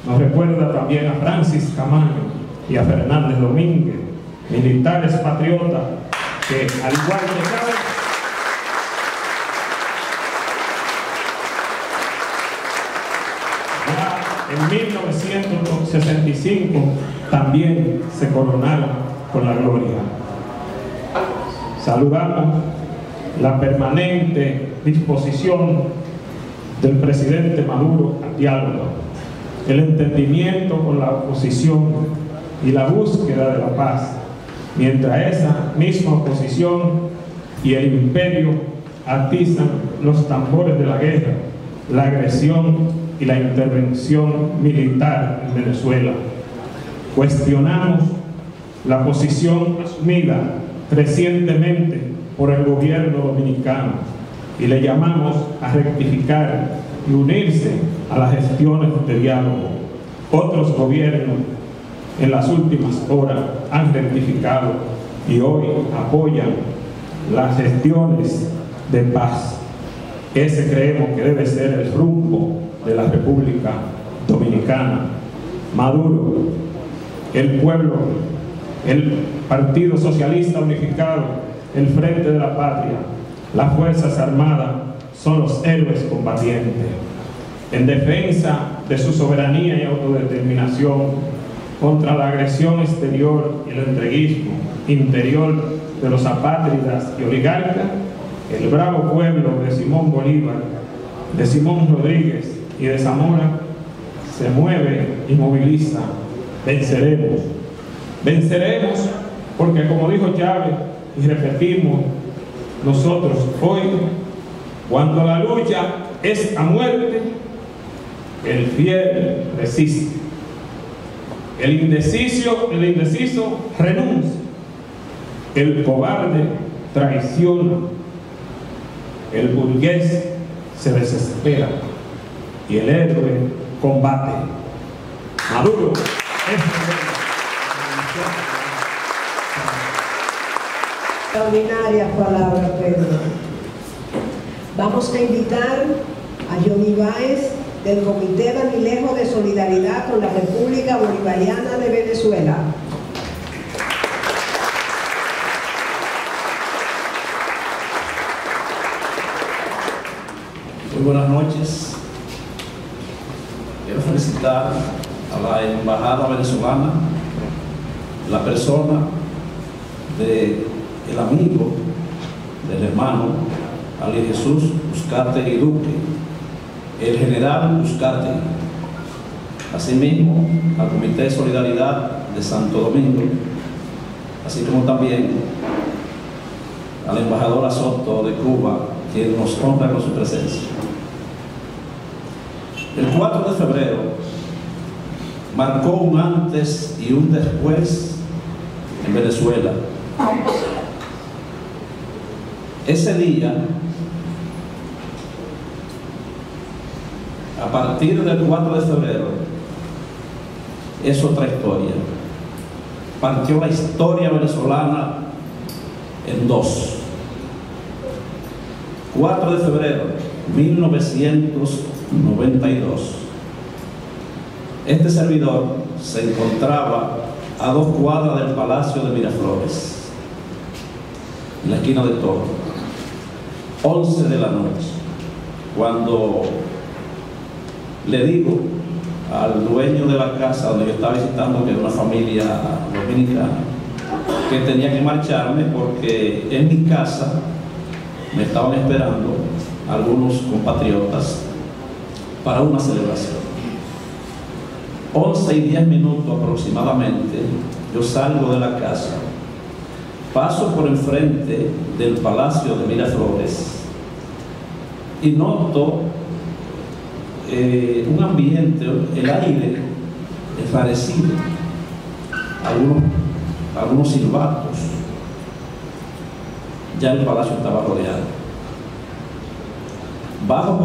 nos recuerda también a Francis Camaño y a Fernández Domínguez, militares patriotas que, al igual que Chávez, en 1965 también se coronaron con la gloria. Saludamos la permanente disposición del presidente Maduro al diálogo, el entendimiento con la oposición y la búsqueda de la paz, mientras esa misma oposición y el imperio atizan los tambores de la guerra, la agresión y la intervención militar en Venezuela. Cuestionamos la posición asumida recientemente por el gobierno dominicano y le llamamos a rectificar y unirse a las gestiones de diálogo. Otros gobiernos en las últimas horas han rectificado y hoy apoyan las gestiones de paz. Ese creemos que debe ser el rumbo de la República Dominicana. Maduro, el pueblo, el Partido Socialista Unificado, el Frente de la Patria, las Fuerzas Armadas son los héroes combatientes en defensa de su soberanía y autodeterminación contra la agresión exterior y el entreguismo interior de los apátridas y oligarcas. El bravo pueblo de Simón Bolívar, de Simón Rodríguez y de Zamora se mueve y moviliza. Venceremos. Venceremos porque, como dijo Chávez y repetimos nosotros hoy, cuando la lucha es a muerte, el fiel resiste. El indeciso renuncia. El cobarde traiciona. El burgués se desespera y el héroe combate. Maduro Extraordinarias palabras, Pedro. Vamos a invitar a Johnny Báez del Comité Danilejo de Solidaridad con la República Bolivariana de Venezuela. Muy buenas noches. Quiero felicitar a la Embajada venezolana, la persona del amigo, del hermano Ali Jesús Uzcategui Duque, el general Uzcategui. Asimismo, al Comité de Solidaridad de Santo Domingo, así como también al embajador Soto de Cuba, quien nos honra con su presencia. El 4 de febrero marcó un antes y un después en Venezuela, Ese día, a partir del 4 de febrero, es otra historia. Partió la historia venezolana en dos. 4 de febrero, 1992. Este servidor se encontraba a 2 cuadras del Palacio de Miraflores, en la esquina de Toro, 11 de la noche, cuando le digo al dueño de la casa donde yo estaba visitando, que era una familia dominicana, que tenía que marcharme porque en mi casa me estaban esperando algunos compatriotas para una celebración. 11:10 aproximadamente, yo salgo de la casa, paso por enfrente del Palacio de Miraflores y noto un ambiente, el aire enrarecido, algunos silbatos. Ya el palacio estaba rodeado. Bajo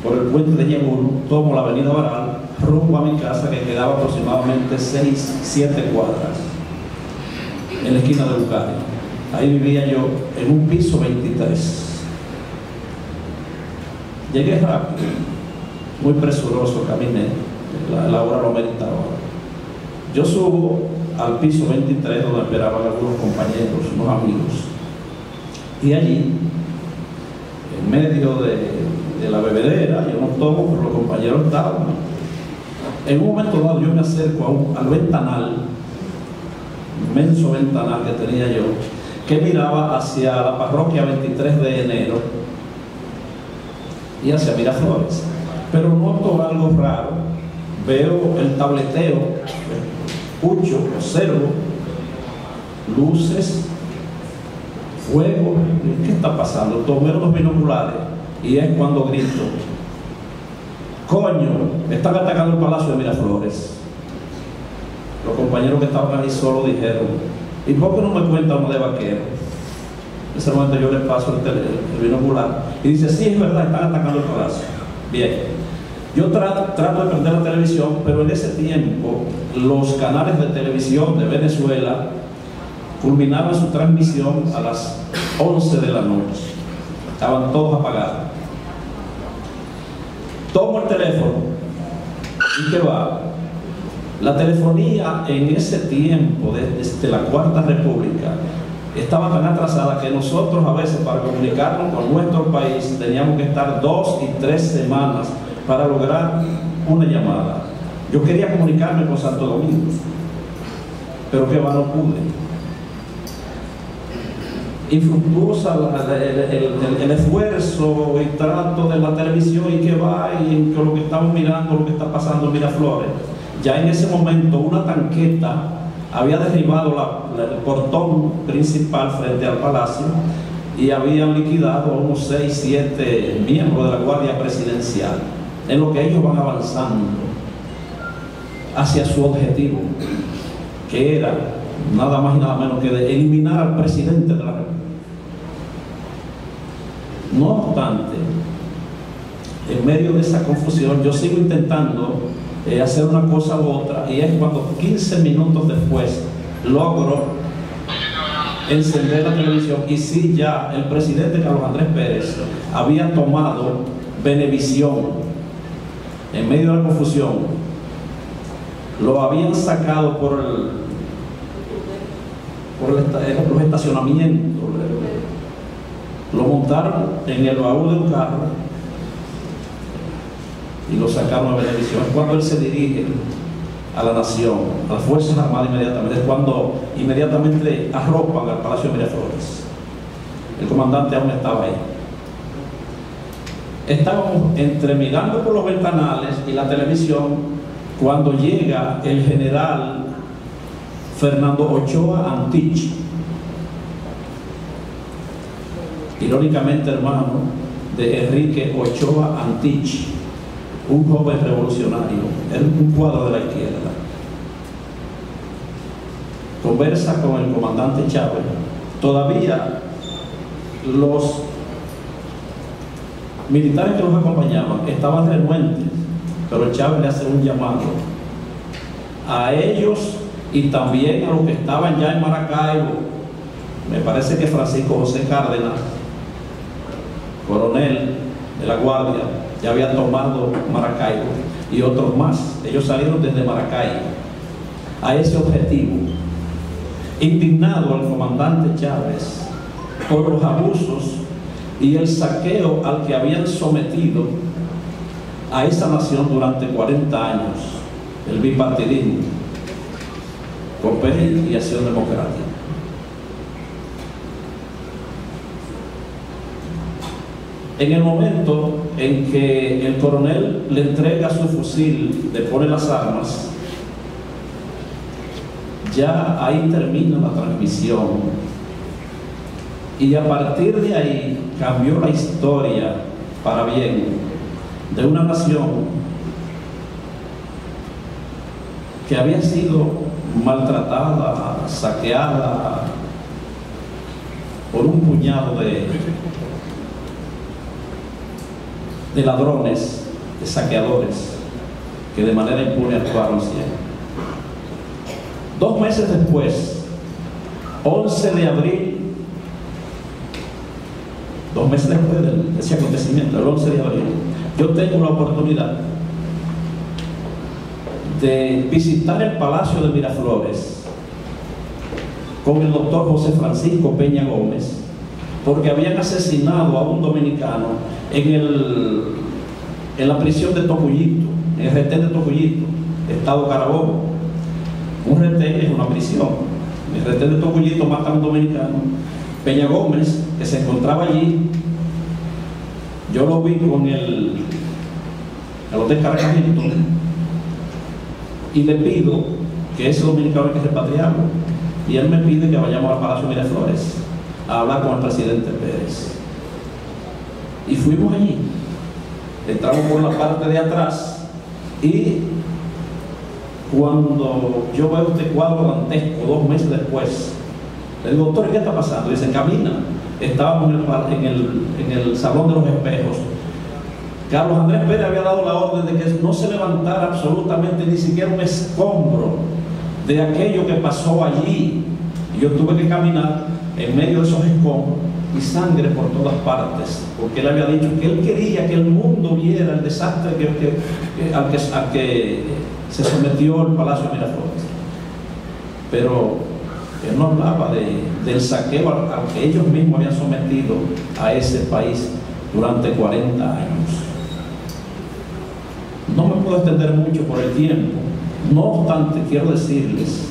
por el puente de Yaguno, tomo la avenida Baral, rumbo a mi casa, que quedaba aproximadamente 6-7 cuadras en la esquina de Lucario. Ahí vivía yo en un piso 23. Llegué rápido, muy presuroso, caminé, la hora lo meritaba. Yo subo al piso 23, donde esperaban algunos compañeros, unos amigos, y allí, en medio de la bebedera, yo no tomo, pero los compañeros estaban. En un momento dado yo me acerco al ventanal, inmenso ventanal que tenía yo, que miraba hacia la parroquia 23 de enero y hacia Miraflores. Pero noto algo raro. Veo el tableteo, escucho, observo luces, fuego. ¿Qué está pasando? Tomé los binoculares y es cuando grito: ¡coño! Están atacando el Palacio de Miraflores. Los compañeros que estaban ahí solo dijeron: ¿y por qué no me cuenta uno de vaquero? En ese momento yo le paso el binocular y dice: sí, es verdad, están atacando el Palacio. Bien. Yo trato de prender la televisión, pero en ese tiempo los canales de televisión de Venezuela culminaban su transmisión a las 11 de la noche. Estaban todos apagados. Tomo el teléfono y ¿qué va? La telefonía en ese tiempo, desde la Cuarta República, estaba tan atrasada que nosotros a veces, para comunicarnos con nuestro país, teníamos que estar 2 y 3 semanas para lograr una llamada. Yo quería comunicarme con Santo Domingo, pero que va, no pude. Infructuosa el esfuerzo y trato de la televisión y que va, y con lo que estamos mirando, lo que está pasando en Miraflores. Ya en ese momento una tanqueta había derribado el portón principal frente al palacio y habían liquidado a unos 6-7 miembros de la Guardia Presidencial, en lo que ellos van avanzando hacia su objetivo, que era nada más y nada menos que de eliminar al presidente de la República. No obstante, en medio de esa confusión, yo sigo intentando hacer una cosa u otra, y es cuando 15 minutos después logro encender la televisión, y sí, ya el presidente Carlos Andrés Pérez había tomado Venevisión. En medio de la confusión, lo habían sacado por los estacionamientos, lo montaron en el baúl de un carro y lo sacaron a Venevisión. Es cuando él se dirige a la nación, a las Fuerzas Armadas inmediatamente, es cuando inmediatamente arropan al Palacio de Miraflores. El comandante aún estaba ahí. Estábamos entre mirando por los ventanales y la televisión cuando llega el general Fernando Ochoa Antich, irónicamente hermano de Enrique Ochoa Antich, un joven revolucionario, era un cuadro de la izquierda. conversa con el comandante Chávez, todavía los militares que los acompañaban estaban renuentes, pero Chávez le hace un llamado a ellos y también a los que estaban ya en Maracaibo. Me parece que Francisco José Cárdenas, coronel de la Guardia, ya había tomado Maracaibo, y otros más. Ellos salieron desde Maracaibo a ese objetivo. Indignado el comandante Chávez por los abusos y el saqueo al que habían sometido a esa nación durante 40 años, el bipartidismo, COPEI y Acción Democrática. En el momento en que el coronel le entrega su fusil, le pone las armas, ya ahí termina la transmisión. Y a partir de ahí cambió la historia para bien de una nación que había sido maltratada, saqueada por un puñado de ladrones, de saqueadores, que de manera impune actuaron siempre. 2 meses después, 11 de abril, 2 meses después de ese acontecimiento, el 11 de abril, yo tengo la oportunidad de visitar el Palacio de Miraflores con el doctor José Francisco Peña Gómez, porque habían asesinado a un dominicano en la prisión de Tocuyito, en el retén de Tocuyito, estado Carabobo. Un retén es una prisión. En el retén de Tocuyito matan a un dominicano. Peña Gómez, que se encontraba allí, yo lo vi con el hotel Caracajito, y le pido que ese dominicano hay que repatriarlo, y él me pide que vayamos al Palacio Miraflores a hablar con el presidente Pérez. Y fuimos allí, entramos por la parte de atrás, y cuando yo veo este cuadro dantesco 2 meses después, le digo, doctor, ¿qué está pasando? Y dice, camina. Estábamos en el Salón de los Espejos. Carlos Andrés Pérez había dado la orden de que no se levantara absolutamente ni siquiera un escombro de aquello que pasó allí. Y yo tuve que caminar en medio de esos escombros y sangre por todas partes, porque él había dicho que él quería que el mundo viera el desastre al que se sometió el Palacio de Miraflores. Pero él no hablaba del saqueo al que ellos mismos habían sometido a ese país durante 40 años. No me puedo extender mucho por el tiempo. No obstante, quiero decirles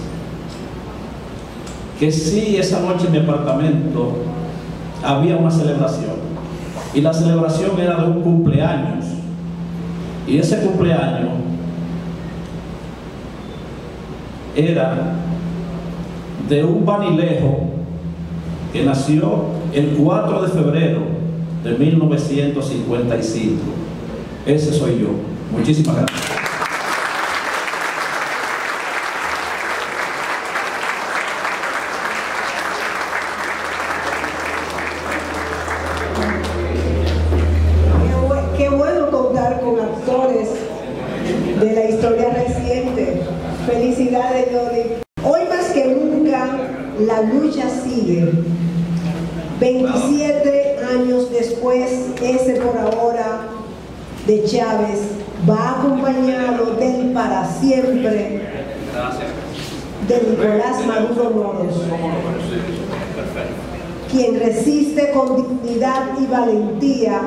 que sí, esa noche en mi apartamento había una celebración, y la celebración era de un cumpleaños, y ese cumpleaños era de un vanilejo que nació el 4 de febrero de 1955. Ese soy yo. Muchísimas gracias. Qué bueno contar con actores de la historia reciente. Felicidades, Yoli. Hoy más que nunca la lucha sigue. 27 años después, ese por ahora de Chávez va acompañado del para siempre de Nicolás Maduro Moros, quien resiste con dignidad y valentía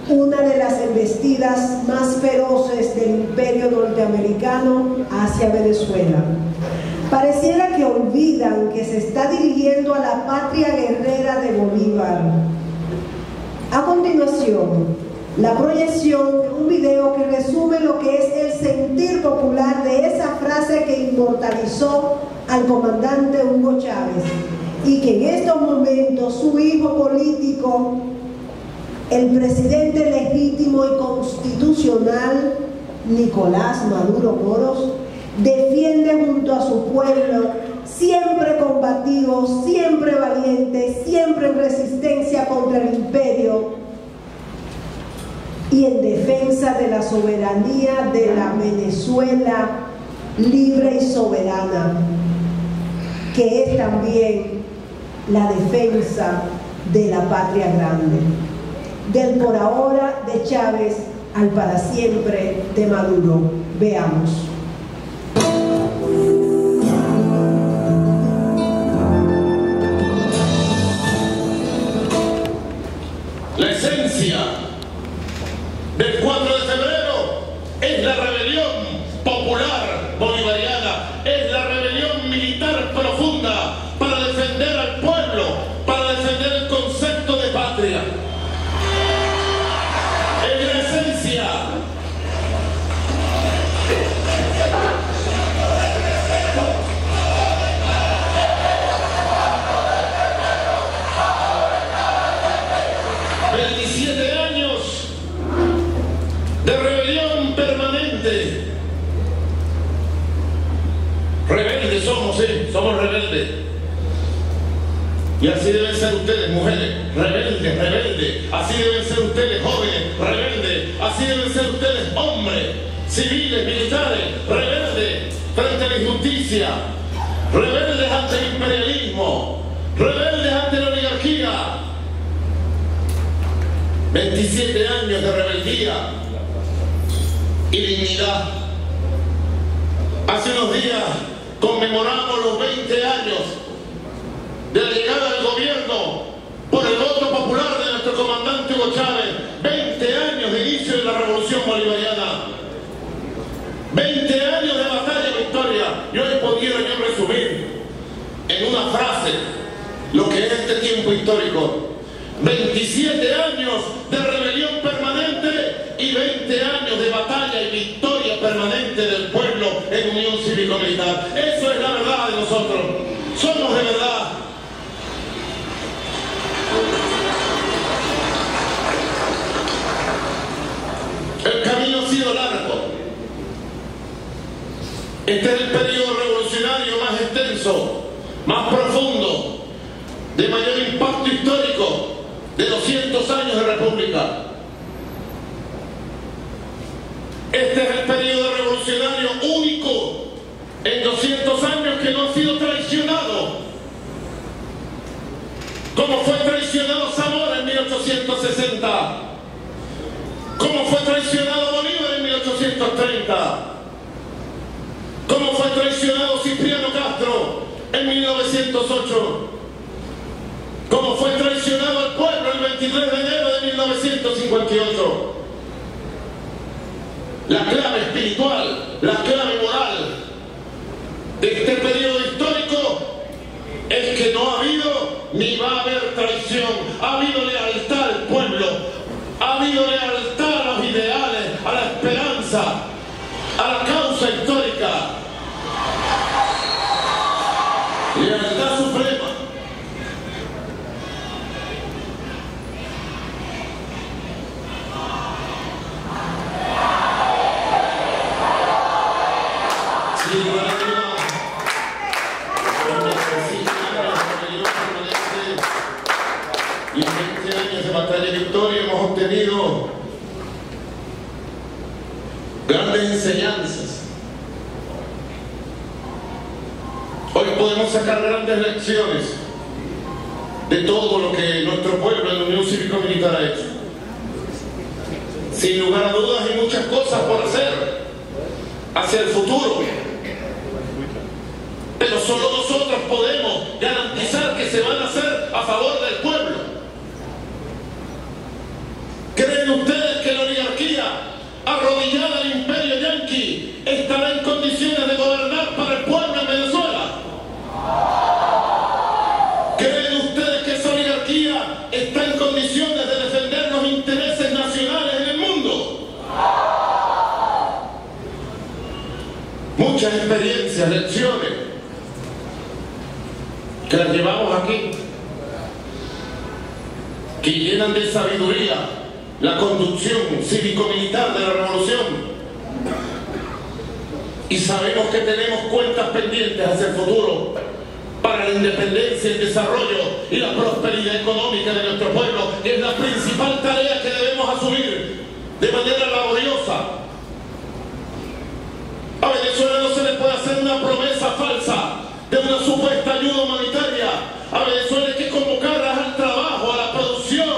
una de las embestidas más feroces del imperio norteamericano hacia Venezuela. Pareciera que olvidan que se está dirigiendo a la patria guerrera de Bolívar. A continuación, la proyección de un video que resume lo que es el sentir popular de esa frase que inmortalizó al comandante Hugo Chávez, y que en estos momentos su hijo político, el presidente legítimo y constitucional Nicolás Maduro Moros, defiende junto a su pueblo, siempre combativo, siempre valiente, siempre en resistencia contra el imperio y en defensa de la soberanía de la Venezuela libre y soberana, que es también la defensa de la patria grande. Del por ahora de Chávez al para siempre de Maduro. Veamos. La esencia del 4 de febrero es la rebelión popular bolivariana, es la rebelión militar profunda para defender al pueblo, para defender el concepto de patria. Es la esencia. Rebeldes somos, somos rebeldes. Y así deben ser ustedes, mujeres, rebeldes, rebeldes. Así deben ser ustedes, jóvenes, rebeldes. Así deben ser ustedes, hombres, civiles, militares, rebeldes frente a la injusticia, rebeldes ante el imperialismo, rebeldes ante la oligarquía. 27 años de rebeldía y dignidad. Hace unos días conmemoramos los 20 años de la llegada del gobierno por el voto popular de nuestro comandante Hugo Chávez. 20 años de inicio de la revolución bolivariana. 20 años de batalla y victoria. Y hoy pudiera yo resumir en una frase lo que es este tiempo histórico. 27 años de rebelión permanente y 20 años de batalla y victoria permanente del pueblo en unión cívico-militar. Eso es la verdad de nosotros. Somos de verdad. El camino ha sido largo. Este es el periodo revolucionario más extenso, más profundo, de mayor impacto histórico de 200 años de república. Este es el periodo revolucionario único en 200 años que no ha sido traicionado, como fue traicionado Zamora en 1860, como fue traicionado Bolívar en 1830, como fue traicionado Cipriano Castro en 1908, como fue traicionado al pueblo el 23 de enero de 1958. La clave espiritual, la clave moral de este periodo histórico es que no ha habido ni va a haber traición. Ha habido lealtad al pueblo, ha habido lealtad a los ideales, a la esperanza, a la causa histórica. Lealtad suprema. Y en 20 años de batalla y victoria hemos obtenido grandes enseñanzas. Hoy podemos sacar grandes lecciones de todo lo que nuestro pueblo en la Unión Cívico-Militar ha hecho. Sin lugar a dudas hay muchas cosas por hacer hacia el futuro, pero solo nosotros podemos garantizar que se van a hacer a favor del pueblo. ¿Creen ustedes que la oligarquía arrodillada al imperio yanqui estará en condiciones de gobernar para el pueblo en Venezuela? ¿Creen ustedes que esa oligarquía está en condiciones de defender los intereses nacionales en el mundo? Muchas experiencias, lecciones que las llevamos aquí, que llenan de sabiduría la conducción cívico-militar de la revolución. y sabemos que tenemos cuentas pendientes hacia el futuro para la independencia, el desarrollo y la prosperidad económica de nuestro pueblo, que es la principal tarea que debemos asumir de manera laboriosa. A Venezuela no se le puede hacer una promesa falsa de una supuesta ayuda humanitaria. A Venezuela hay que convocarlas al trabajo, a la producción,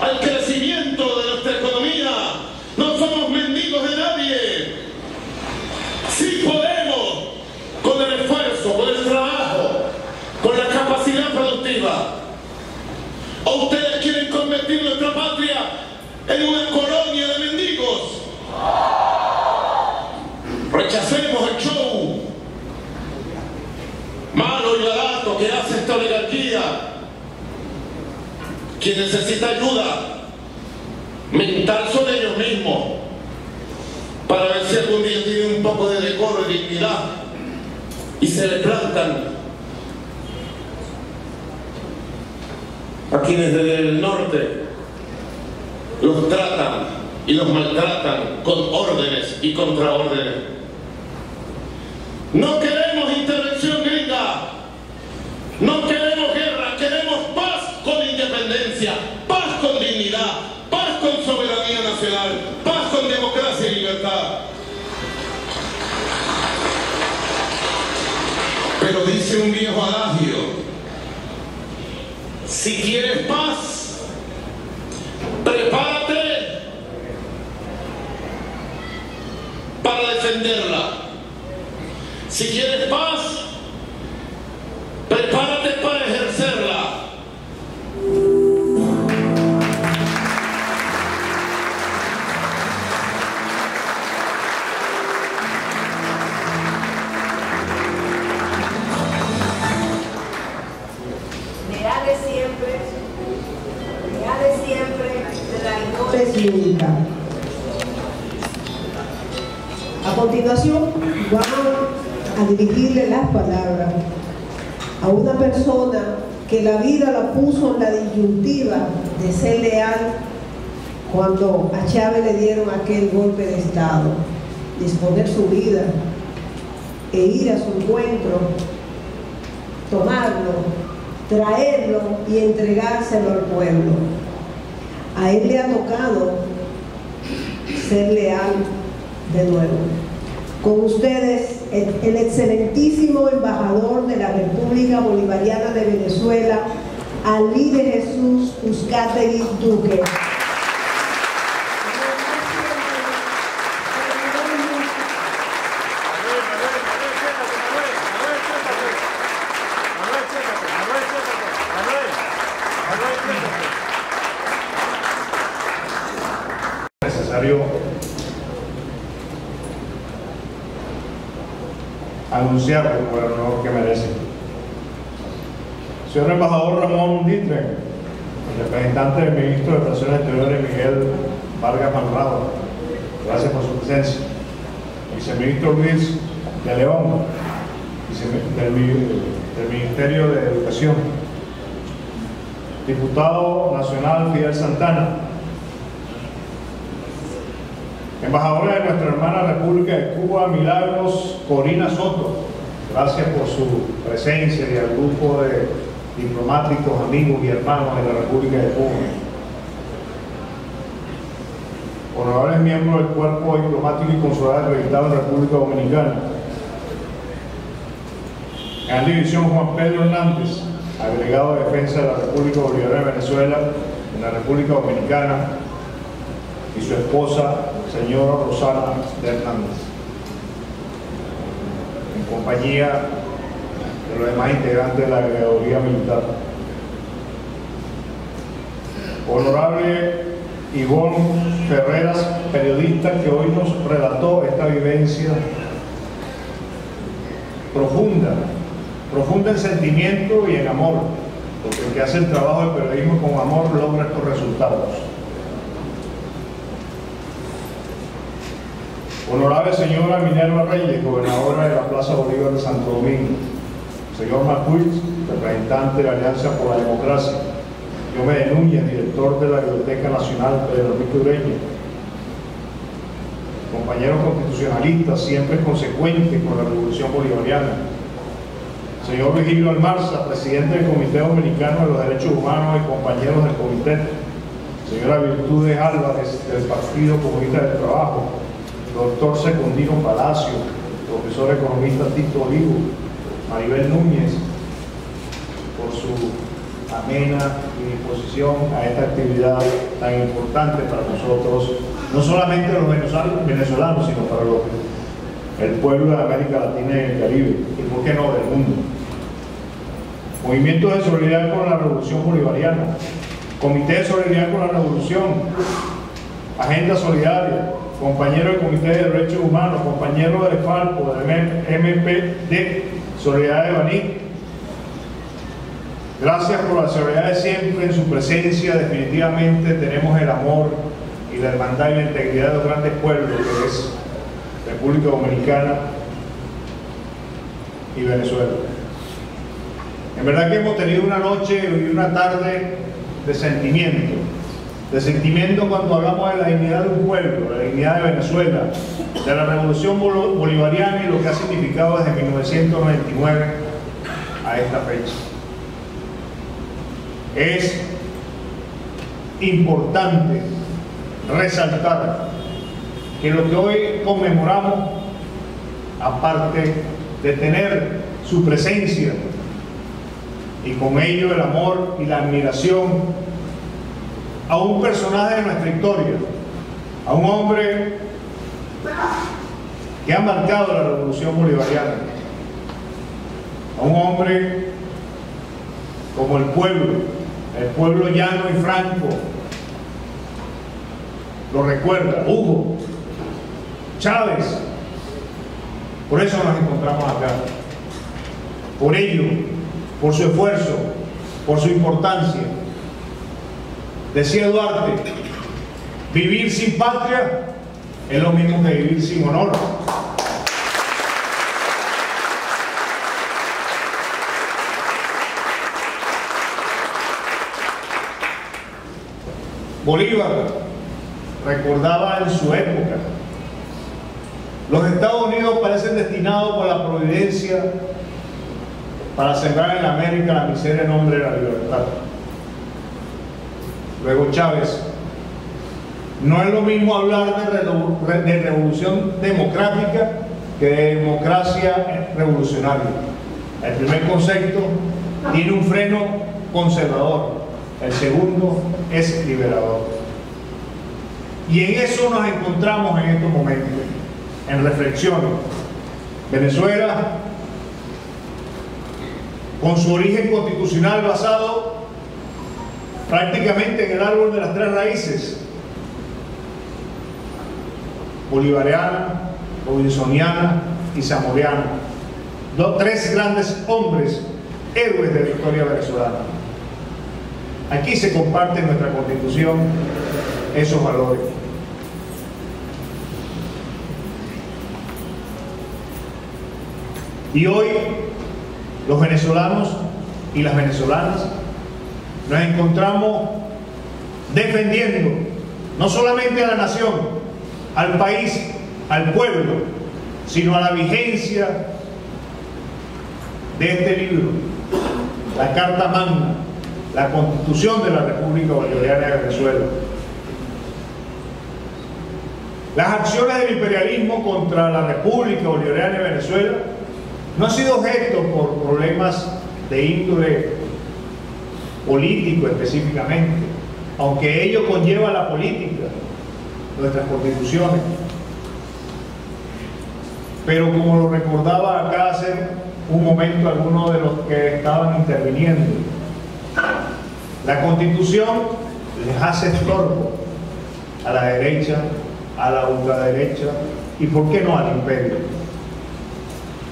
al crecimiento de nuestra economía. No somos mendigos de nadie. Sí podemos, con el esfuerzo, con el trabajo, con la capacidad productiva. ¿O ustedes quieren convertir nuestra patria en una colonia de mendigos? Rechacemos el show malo y barato que hace esta oligarquía. Quien necesita ayuda mental son ellos mismos, para ver si algún día tienen un poco de decoro y dignidad y se le plantan a quienes desde el norte los tratan y los maltratan con órdenes y contraórdenes. No queremos intervención gringa, no queremos guerra, queremos paz con independencia, paz con dignidad, paz con soberanía nacional, paz con democracia y libertad. Pero dice un viejo adagio: si quieres paz, prepárate para defenderla. Si quieres paz, prepárate para ejercerla. Leales siempre de la ignorancia única. A continuación, vamos a dirigirle las palabras a una persona que la vida la puso en la disyuntiva de ser leal cuando a Chávez le dieron aquel golpe de Estado, disponer su vida e ir a su encuentro, tomarlo, traerlo y entregárselo al pueblo. A él le ha tocado ser leal de nuevo. Con ustedes, el excelentísimo embajador de la República Bolivariana de Venezuela, Alí de Jesús Uzcategui Duque. Anunciarlo por el honor que merece. Señor embajador Ramón Ditre, el representante del ministro de Relaciones Exteriores Miguel Vargas Manrado, gracias por su presencia. Viceministro Luis de León, del Ministerio de Educación. Diputado Nacional Fidel Santana. Embajadora de nuestra hermana República de Cuba, Milagros Corina Soto, gracias por su presencia y al grupo de diplomáticos, amigos y hermanos de la República de Cuba. Honorables miembros del cuerpo diplomático y consular acreditado en la República Dominicana. Gran División Juan Pedro Hernández, agregado de Defensa de la República Bolivariana de Venezuela en la República Dominicana, y su esposa, señora Rosana de Hernández, en compañía de los demás integrantes de la agregaduría militar. Honorable Ivonne Ferreras, periodista, que hoy nos relató esta vivencia profunda en sentimiento y en amor, porque el que hace el trabajo de periodismo con amor logra estos resultados. Honorable señora Minerva Reyes, gobernadora de la Plaza Bolívar de Santo Domingo. Señor Macuich, representante de la Alianza por la Democracia. Diomedes Núñez, director de la Biblioteca Nacional Pedro Enrique Ureña. compañeros constitucionalistas, siempre consecuentes con la revolución bolivariana. Señor Virgilio Almarza, presidente del Comité Dominicano de los Derechos Humanos y compañeros del comité. Señora Virtudes Álvarez, del Partido Comunista del Trabajo. Doctor Secundino Palacio, profesor economista Tito Olivo. Maribel Núñez, por su amena disposición a esta actividad tan importante para nosotros, no solamente los venezolanos, sino para el pueblo de América Latina y el Caribe, y por qué no, del mundo. Movimiento de solidaridad con la Revolución Bolivariana, Comité de Solidaridad con la Revolución, Agenda Solidaria, compañero del Comité de Derechos Humanos, compañero del FALPO, del MPD, Solidaridad de Baní. Gracias por la solidaridad de siempre en su presencia. Definitivamente tenemos el amor y la hermandad y la integridad de los grandes pueblos que es República Dominicana y Venezuela. En verdad que hemos tenido una noche y una tarde de sentimiento cuando hablamos de la dignidad de un pueblo, de la dignidad de Venezuela, de la revolución bolivariana y lo que ha significado desde 1999 a esta fecha. Es importante resaltar que lo que hoy conmemoramos, aparte de tener su presencia y con ello el amor y la admiración a un personaje de nuestra historia, a un hombre que ha marcado la revolución bolivariana, a un hombre como el pueblo llano y franco lo recuerda, Hugo Chávez. Por eso nos encontramos acá, por ello, por su esfuerzo, por su importancia. Decía Duarte, vivir sin patria es lo mismo que vivir sin honor. Bolívar recordaba en su época: los Estados Unidos parecen destinados por la providencia para sembrar en América la miseria en nombre de la libertad. Luego Chávez: no es lo mismo hablar de revolución democrática que de democracia revolucionaria. El primer concepto tiene un freno conservador, el segundo es liberador. Y en eso nos encontramos en estos momentos, en reflexiones. Venezuela, con su origen constitucional basado prácticamente en el árbol de las tres raíces, bolivariana, robinsoniana y zamoriana, tres grandes hombres, héroes de la historia venezolana. Aquí se comparte en nuestra Constitución esos valores. Y hoy los venezolanos y las venezolanas nos encontramos defendiendo no solamente a la nación, al país, al pueblo, sino a la vigencia de este libro, la Carta Magna, la Constitución de la República Bolivariana de Venezuela. Las acciones del imperialismo contra la República Bolivariana de Venezuela no han sido objeto por problemas de índole político específicamente, aunque ello conlleva la política, nuestras constituciones. Pero como lo recordaba acá hace un momento algunos de los que estaban interviniendo, la Constitución les hace estorbo a la derecha, a la ultraderecha y por qué no al imperio.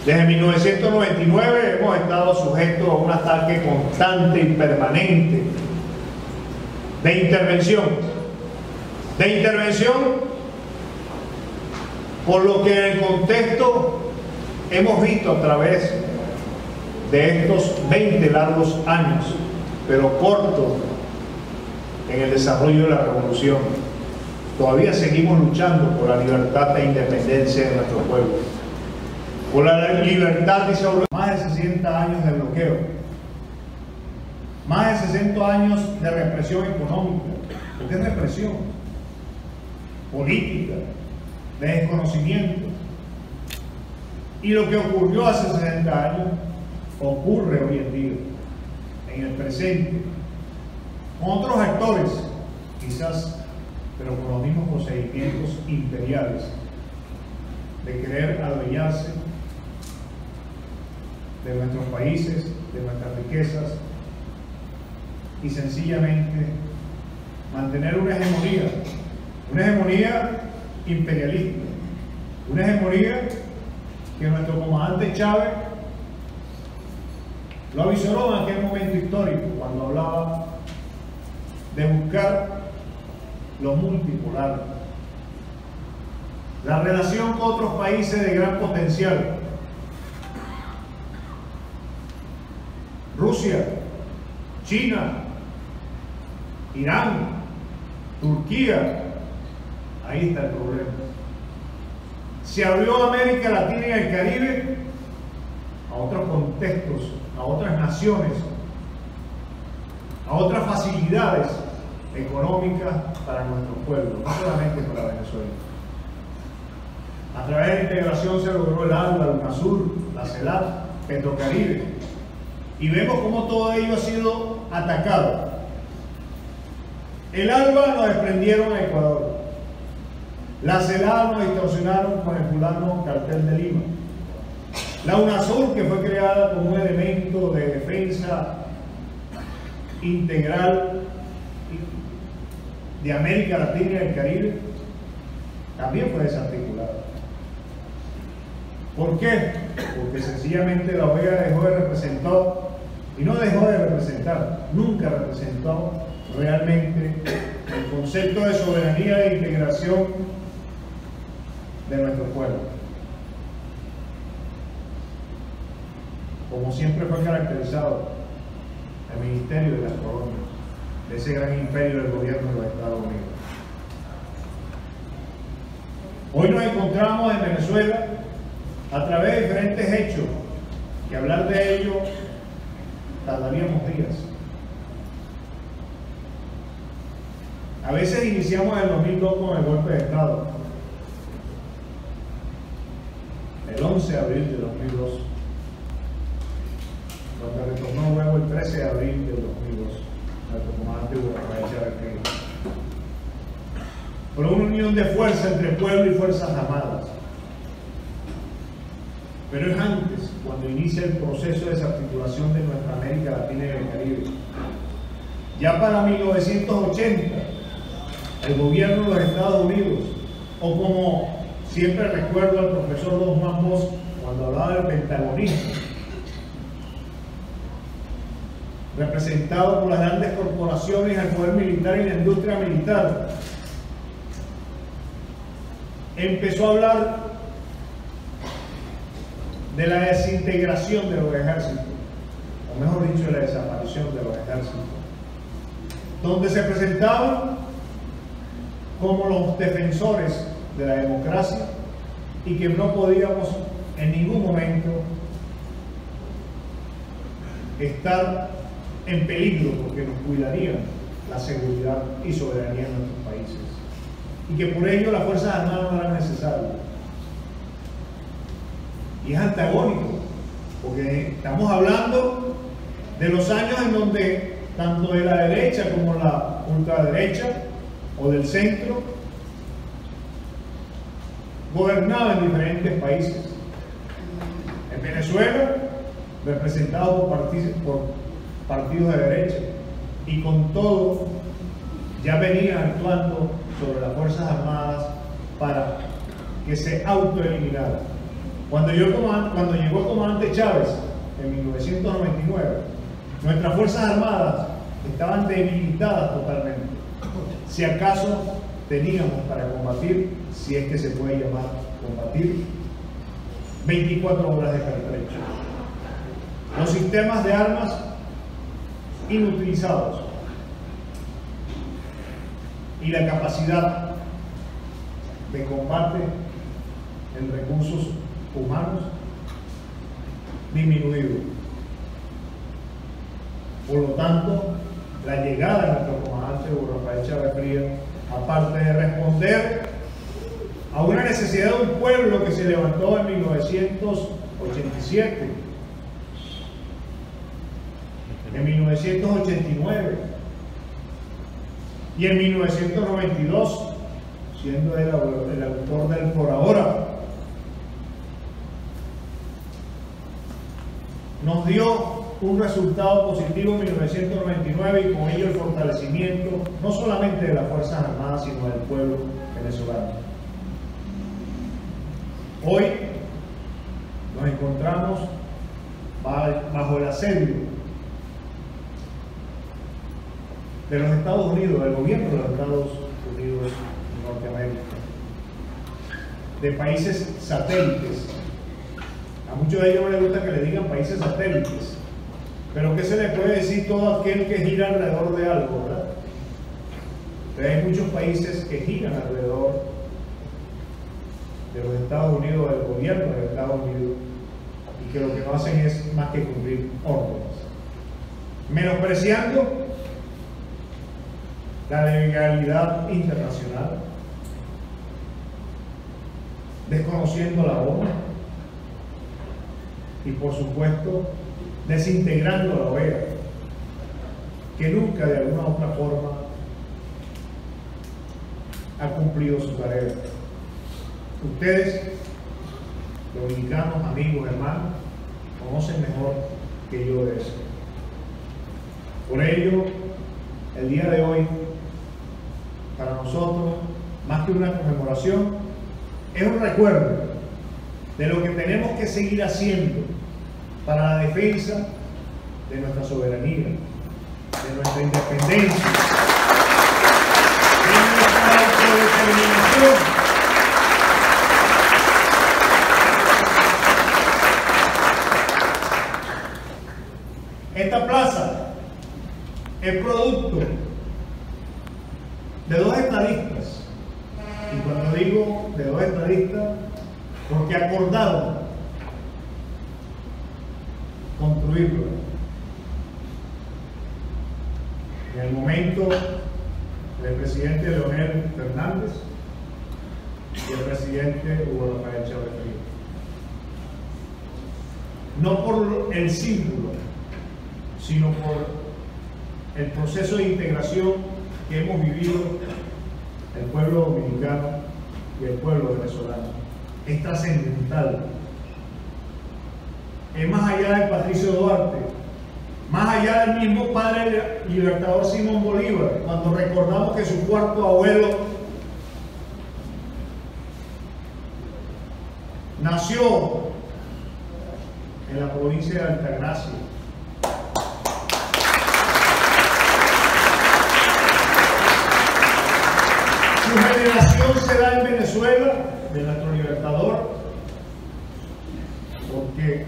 Desde 1999 hemos estado sujetos a un ataque constante y permanente de intervención, por lo que en el contexto hemos visto a través de estos 20 largos años, pero cortos en el desarrollo de la revolución. todavía seguimos luchando por la libertad e independencia de nuestro pueblo, por la libertad y sobre más de 60 años de bloqueo, más de 60 años de represión económica, porque es represión política, de desconocimiento. Y lo que ocurrió hace 60 años ocurre hoy en día, en el presente, con otros actores, quizás, pero con los mismos procedimientos imperiales de querer adueñarse de nuestros países, de nuestras riquezas y sencillamente mantener una hegemonía imperialista, una hegemonía que nuestro comandante Chávez lo avisoró en aquel momento histórico cuando hablaba de buscar lo multipolar, la relación con otros países de gran potencial, Rusia, China, Irán, Turquía. Ahí está el problema. Se abrió América Latina y el Caribe a otros contextos, a otras naciones, a otras facilidades económicas para nuestro pueblo, no solamente para Venezuela. A través de la integración se logró el ALBA, la UNASUR, la CELAC, Petrocaribe, y vemos cómo todo ello ha sido atacado. El ALBA lo desprendieron a Ecuador, la CELAC nos distorsionaron con el fulano Cartel de Lima, la UNASUR, que fue creada como un elemento de defensa integral de América Latina y el Caribe, también fue desarticulada. ¿Por qué? Porque sencillamente la OEA dejó de representar, y no dejó de representar, nunca representó realmente el concepto de soberanía e integración de nuestro pueblo, como siempre fue caracterizado el Ministerio de las Colonias, de ese gran imperio del gobierno de los Estados Unidos. Hoy nos encontramos en Venezuela a través de diferentes hechos, que hablar de ello tardaríamos días. A veces iniciamos en el 2002 con el golpe de Estado, el 11 de abril del 2002, donde retornó luego el 13 de abril del 2002, nuestro comandante Hugo Chávez Frías. Por una unión de fuerza entre pueblo y fuerzas armadas. Pero es antes, cuando inicia el proceso de desarticulación de nuestra América Latina y el Caribe. Ya para 1980, el gobierno de los Estados Unidos, o como siempre recuerdo al profesor Don Juan Bosch cuando hablaba del pentagonismo, representado por las grandes corporaciones, el poder militar y la industria militar, empezó a hablar de la desintegración de los ejércitos, o mejor dicho, de la desaparición de los ejércitos, donde se presentaban como los defensores de la democracia y que no podíamos en ningún momento estar en peligro porque nos cuidarían la seguridad y soberanía de nuestros países y que por ello las Fuerzas Armadas no eran necesarias. Y es antagónico porque estamos hablando de los años en donde tanto de la derecha como la ultraderecha o del centro gobernaban diferentes países. En Venezuela, representado por partidos de derecha, y con todo ya venían actuando sobre las Fuerzas Armadas para que se autoeliminaran. Cuando llegó el comandante Chávez en 1999, nuestras Fuerzas Armadas estaban debilitadas totalmente. Si acaso teníamos para combatir, si es que se puede llamar combatir, 24 horas de pertrecho. Los sistemas de armas inutilizados y la capacidad de combate en recursos humanos disminuido. Por lo tanto, la llegada de nuestro comandante Hugo Rafael Chávez Frías, aparte de responder a una necesidad de un pueblo que se levantó en 1987, en 1989 y en 1992, siendo él el autor del Por Ahora, nos dio un resultado positivo en 1999 y con ello el fortalecimiento no solamente de las Fuerzas Armadas, sino del pueblo venezolano. Hoy nos encontramos bajo el asedio de los Estados Unidos, del gobierno de los Estados Unidos de Norteamérica, de países satélites. A muchos de ellos no les gusta que le digan países satélites, pero ¿qué se le puede decir todo aquel que gira alrededor de algo, verdad? Pero hay muchos países que giran alrededor de los Estados Unidos, del gobierno de los Estados Unidos, y que lo que no hacen es más que cumplir órdenes, menospreciando la legalidad internacional, desconociendo la ONU y, por supuesto, desintegrando la OEA, que nunca de alguna u otra forma ha cumplido su tarea. Ustedes, dominicanos, amigos, hermanos, conocen mejor que yo de eso. Por ello, el día de hoy, para nosotros, más que una conmemoración, es un recuerdo de lo que tenemos que seguir haciendo para la defensa de nuestra soberanía, de nuestra independencia, de nuestra autodeterminación. Esta plaza es producto de dos estadistas, y cuando digo de dos estadistas, porque acordaron construirlo en el momento del presidente Leonel Fernández y el presidente Hugo Rafael Chávez Frías. No por el símbolo, sino por el proceso de integración que hemos vivido el pueblo dominicano y el pueblo venezolano. Es trascendental. Es más allá de Patricio Duarte, más allá del mismo padre libertador Simón Bolívar, cuando recordamos que su cuarto abuelo nació en la provincia de Altagracia. Su generación se da en Venezuela, de nuestro libertador, porque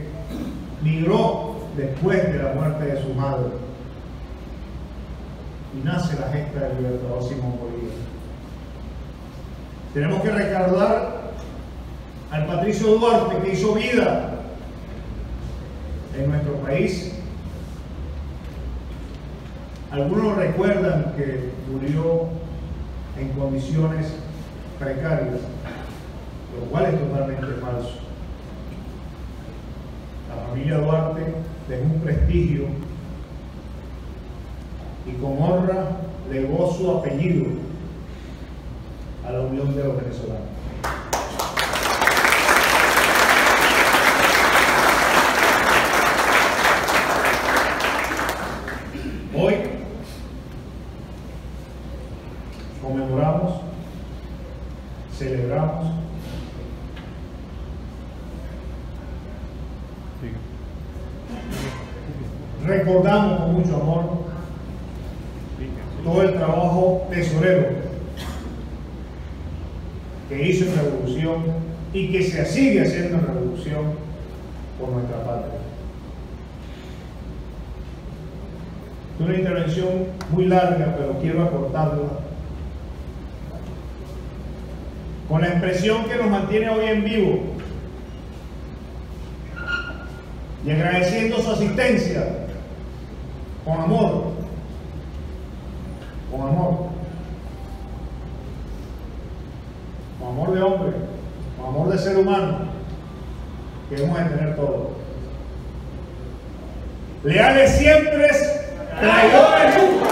migró después de la muerte de su madre y nace la gesta del libertador Simón Bolívar. Tenemos que recordar al Patricio Duarte, que hizo vida en nuestro país. Algunos recuerdan que murió en condiciones precarias, lo cual es totalmente falso. La familia Duarte dejó un prestigio y con honra legó su apellido a la Unión de los Venezolanos. Hoy conmemoramos, celebramos recordamos con mucho amor todo el trabajo tesorero que hizo en Revolución y que se sigue haciendo en Revolución por nuestra patria. Es una intervención muy larga, pero quiero acortarla con la expresión que nos mantiene hoy en vivo y agradeciendo su asistencia con amor, con amor, con amor de hombre, con amor de ser humano, que debemos de tener todos. Leales siempre, traidores nunca.